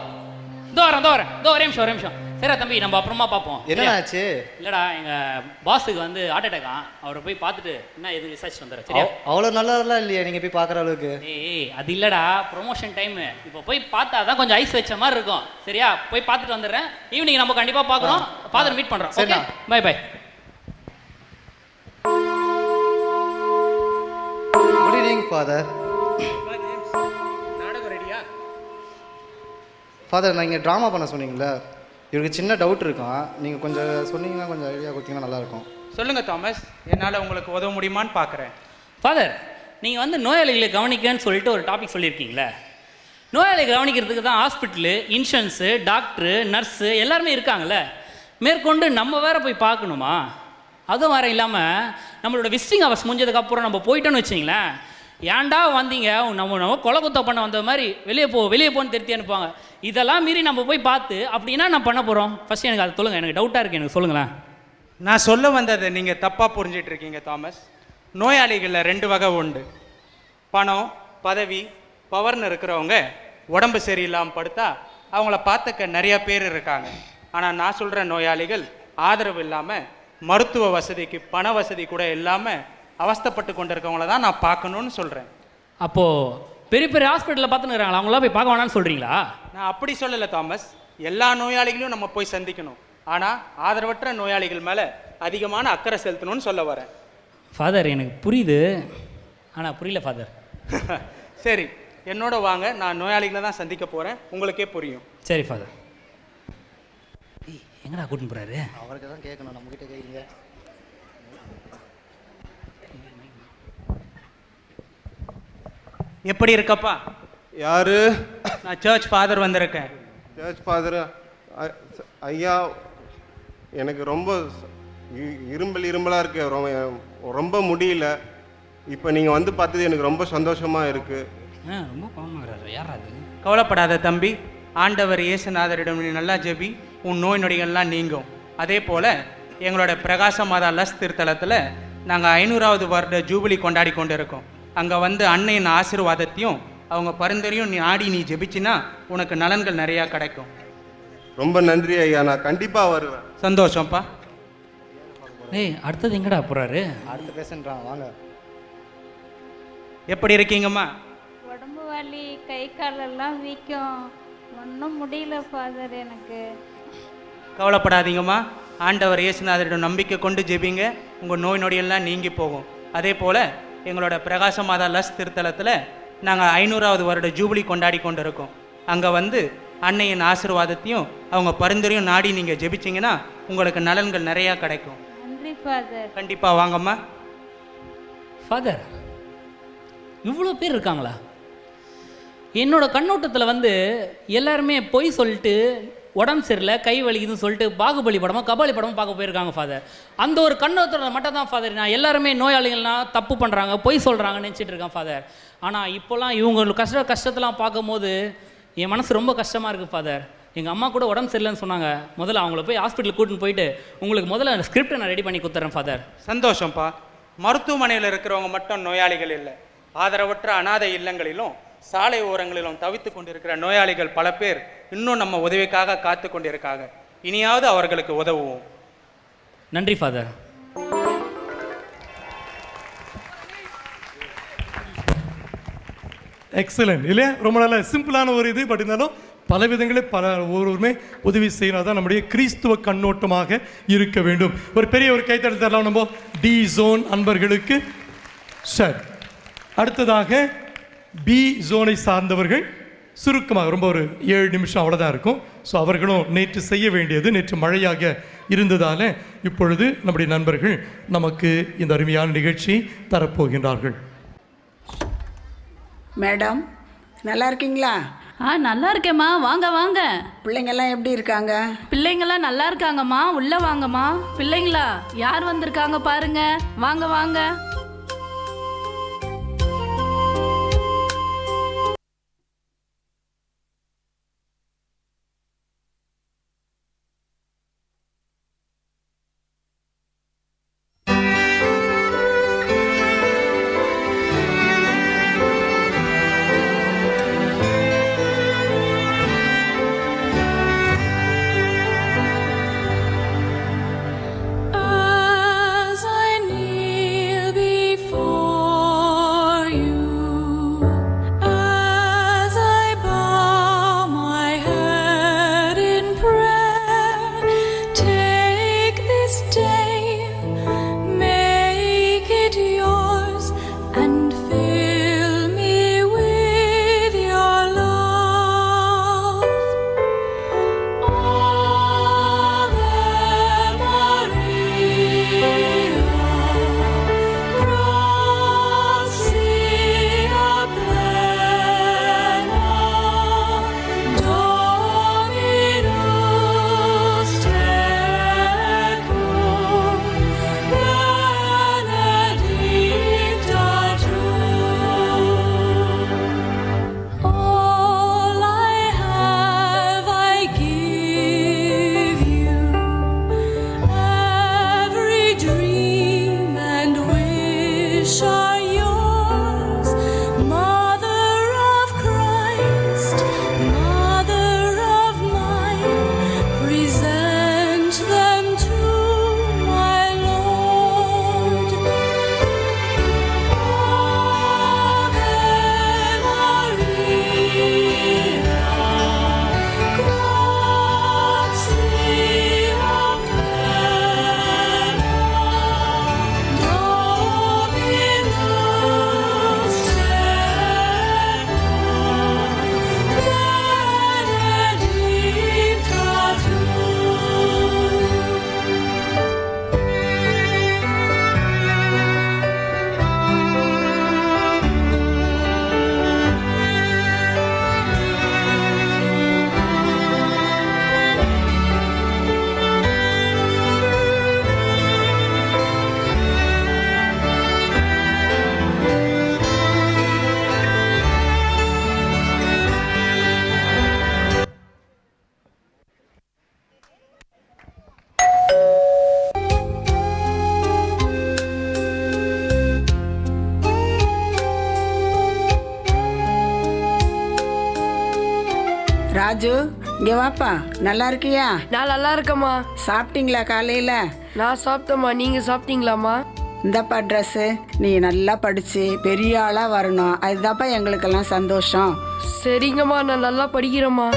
இதோ வரேன். ஒரே நிமிஷம். சரி தம்பி, நம்ம அப்புறமா பார்ப்போம். என்னாச்சு? இல்லடா, எங்கள் பாஸுக்கு வந்து ஹார்ட் அட்டாக்கா. அவரை போய் பார்த்துட்டு என்ன எது விசாரிச்சு வந்துடுறேன். சரியா? அவ்வளோ நல்லதெல்லாம் இல்லையா நீங்கள் போய் பார்க்குற அளவுக்கு? ஏய், அது இல்லைடா, ப்ரொமோஷன் டைமு. இப்போ போய் பார்த்தா தான் கொஞ்சம் ஐஸ் வச்ச மாதிரி இருக்கும். சரியா? போய் பார்த்துட்டு வந்துடுறேன். ஈவினிங் நம்ம கண்டிப்பாக பார்க்குறோம். ஃபாதர் மீட் பண்ணுறோம். Okay, bye bye. Good evening father. Father, நான் இங்கே ட்ராமா பண்ண சொன்னீங்களே, இவருக்கு சின்ன டவுட் இருக்கும். நீங்கள் கொஞ்சம் சொன்னீங்கன்னா, கொஞ்சம் ஐடியா கொடுத்தீங்கன்னா நல்லாயிருக்கும். சொல்லுங்கள் தாமஸ், என்னால் உங்களுக்கு உதவ முடியுமான்னு பார்க்குறேன். ஃபாதர், நீங்கள் வந்து நோயாளிகளை கவனிக்கன்னு சொல்லிட்டு ஒரு டாபிக் சொல்லியிருக்கீங்களே. நோயாளிகளை கவனிக்கிறதுக்கு தான் ஹாஸ்பிட்டலு, இன்சூரன்ஸு, டாக்டரு, நர்ஸு எல்லாருமே இருக்காங்கல்ல. மேற்கொண்டு நம்ம வேறு போய் பார்க்கணுமா? அதுவும் வேறு இல்லாமல் நம்மளோட விசிட்டிங் ஹவர்ஸ் முடிஞ்சதுக்கப்புறம் நம்ம போயிட்டோன்னு வச்சிங்களேன், ஏன்டா வந்தீங்க, நம்ம கொலை குத்தம் பண்ண வந்த மாதிரி வெளியே போன்னு திருத்தி அனுப்புவாங்க. இதெல்லாம் மீறி நம்ம போய் பார்த்து அப்படின்னா நான் பண்ண போகிறோம். ஃபஸ்ட்டு எனக்கு அதை சொல்லுங்கள், எனக்கு டவுட்டாக இருக்குது, எனக்கு சொல்லுங்களேன். நான் சொல்ல வந்ததை நீங்கள் தப்பாக புரிஞ்சிட்டு இருக்கீங்க தாமஸ். நோயாளிகளில் 2 வகை உண்டு. பணம், பதவி, பவர்னு இருக்கிறவங்க உடம்பு சரியில்லாமல் படுத்தா அவங்கள பார்த்துக்க நிறையா பேர் இருக்காங்க. ஆனால் நான் சொல்கிற நோயாளிகள் ஆதரவு இல்லாமல், மருத்துவ வசதிக்கு பண வசதி கூட இல்லாமல் அவஸ்தைப்பட்டு கொண்டு இருக்கவங்கள தான் நான் பார்க்கணுன்னு சொல்கிறேன். அப்போது பெரிய பெரிய ஹாஸ்பிட்டலில் பார்த்துன்னு அவங்களாம் போய் பார்க்க வேணான்னு சொல்கிறீங்களா? நான் அப்படி சொல்லலை தாமஸ். எல்லா நோயாளிகளையும் நம்ம போய் சந்திக்கணும். ஆனால் ஆதரவற்ற நோயாளிகள் மேலே அதிகமான அக்கறை செலுத்தணும்னு சொல்ல வரேன். ஃபாதர், எனக்கு புரியுது, ஆனால் புரியல ஃபாதர். சரி, என்னோட வாங்க, நான் நோயாளிகளை தான் சந்திக்க போகிறேன், உங்களுக்கே புரியும். சரி ஃபாதர். எங்கடா கூட்டின்னு போகிறாரு? அவருக்கு தான் கேட்கணும், நம்மகிட்ட கேட்குங்க. எப்படி இருக்கப்பா? யாரு? நான் சர்ச் ஃபாதர் வந்திருக்கேன். சர்ச் ஃபாதர் ஐயா, எனக்கு ரொம்ப இரும்பலாக இருக்கு, ரொம்ப முடியல. இப்போ நீங்கள் வந்து பார்த்தது எனக்கு ரொம்ப சந்தோஷமாக இருக்குது. ரொம்ப பாவமாகறாரு. யார் அது? கவலைப்படாத தம்பி, ஆண்டவர் இயேசுநாதரிடம் நீ நல்லா ஜெபி, உன் நோய் நொடிகள்லாம் நீங்கும். அதே போல் எங்களோட பிரகாச மாதா லஸ் திருத்தலத்தில் நாங்கள் 500வது வருட ஜூபிலி கொண்டாடி கொண்டு இருக்கோம். அங்கே வந்து அன்னையின் ஆசீர்வாதத்தையும் அவங்க பரிந்துரையும் நீ ஆடி நீ ஜெபிச்சின்னா உனக்கு நலன்கள் நிறையா கிடைக்கும். ரொம்ப நன்றி ஐயா, நான் கண்டிப்பாக வருவேன். சந்தோஷம்ப்பா. டேய், அடுத்தது எங்கடா போகிறாரு? அடுத்த பேசுன்றான், வாங்க. எப்படி இருக்கீங்கம்மா? உடம்பு வலி, கை காலெல்லாம் வீக்கம், ஒன்றும் முடியல ஃபாதர் எனக்கு. கவலைப்படாதீங்கம்மா, ஆண்டவர் இயேசுநாதரிடம் நம்பிக்கை கொண்டு ஜெபிங்க, உங்கள் நோய் நொடியெல்லாம் நீங்கி போகும். அதே போல் எங்களோட பிரகாச மாதா லஸ் திருத்தலத்தில் நாங்கள் 500வது வருட ஜூபிலி கொண்டாடி கொண்டு இருக்கோம். அங்கே வந்து அன்னையின் ஆசீர்வாதத்தையும் அவங்க பரிந்துரையும் நாடி நீங்கள் ஜெபிச்சிங்கன்னா உங்களுக்கு நலன்கள் நிறையா கிடைக்கும். நன்றி ஃபாதர். கண்டிப்பாக வாங்கம்மா. ஃபாதர், இவ்வளோ பேர் இருக்காங்களா? என்னோட கண்ணோட்டத்தில் வந்து எல்லாருமே பொய் சொல்லிட்டு உடம்பு சரியில்லை, கை வலிக்குதுன்னு சொல்லிட்டு பாகுபலி படமோ கபாலி படமோ பார்க்க போயிருக்காங்க ஃபாதர். அந்த ஒரு கண்ணோட்டத்தில் மட்டும் தான் ஃபாதர் நான் எல்லாருமே நோயாளிகள்லாம் தப்பு பண்ணுறாங்க, பொய் சொல்கிறாங்கன்னு நினச்சிட்டு இருக்கேன் ஃபாதர். ஆனால் இப்போலாம் இவங்க கஷ்டத்தெல்லாம் பார்க்கும்போது என் மனசு ரொம்ப கஷ்டமாக இருக்குது ஃபாதர். எங்கள் அம்மா கூட உடம்பு சரியில்லைன்னு சொன்னாங்க. முதல்ல அவங்கள போய் ஹாஸ்பிட்டலுக்கு கூட்டின்னு போயிட்டு உங்களுக்கு முதல்ல ஸ்கிரிப்டை நான் ரெடி பண்ணி கொடுத்துட்றேன் ஃபாதர். சந்தோஷம்ப்பா. மருத்துவமனையில் இருக்கிறவங்க மட்டும் நோயாளிகள் இல்லை, ஆதரவற்ற அனாதை இல்லங்களிலும் சாலை ஓரங்களிலும் தவித்து கொண்டிருக்கிற நோயாளிகள் பல பேர் இன்னும் நம்ம உதவிக்காக காத்து கொண்டிருக்காங்க. இனியாவது அவர்களுக்கு உதவுவோம். நன்றி ஃபாதர். எக்ஸலண்ட் இல்லையா? ரொம்ப நல்ல சிம்பிளான ஒரு இது. பட் இருந்தாலும் பல விதங்களே ஒவ்வொருவருமே உதவி செய்யணும். தான் நம்முடைய கிறிஸ்துவ கண்ணோட்டமாக இருக்க வேண்டும். ஒரு பெரிய ஒரு கைத்தட்டல் தரலாம் நம்ம டி ஜோன் அன்பர்களுக்கு. சரி, அடுத்ததாக பி ஜோனை சார்ந்தவர்கள் சுருக்கமாக ரொம்ப ஒரு 7 நிமிஷம் அவ்வளோதான் இருக்கும். ஸோ அவர்களும் நேற்று செய்ய வேண்டியது, நேற்று மழையாக இருந்ததால் இப்பொழுது நம்முடைய நண்பர்கள் நமக்கு இந்த அருமையான நிகழ்ச்சி தரப்போகின்றார்கள். மேடம் நல்லா இருக்கீங்களா? நல்லா இருக்கேம்மா, வாங்க வாங்க. பிள்ளைங்கெல்லாம் எப்படி இருக்காங்க? பிள்ளைங்கெல்லாம் நல்லா இருக்காங்கம்மா, உள்ள வாங்கம்மா. பிள்ளைங்களா யார் வந்திருக்காங்க பாருங்க, வாங்க வாங்க. ராஜு இங்கே வாப்பா. நல்லா இருக்கியா? நான் நல்லா இருக்கேம்மா. சாப்பிட்டீங்களா காலையில்? நான் சாப்பிட்டேம்மா, நீங்கள் சாப்பிட்டீங்களாம்மா? இந்தப்பா ட்ரெஸ்ஸு. நீ நல்லா படித்து பெரிய ஆளாக வரணும், அதுதான்ப்பா எங்களுக்கெல்லாம் சந்தோஷம். சரிங்கம்மா, நான் நல்லா படிக்கிறேம்மா.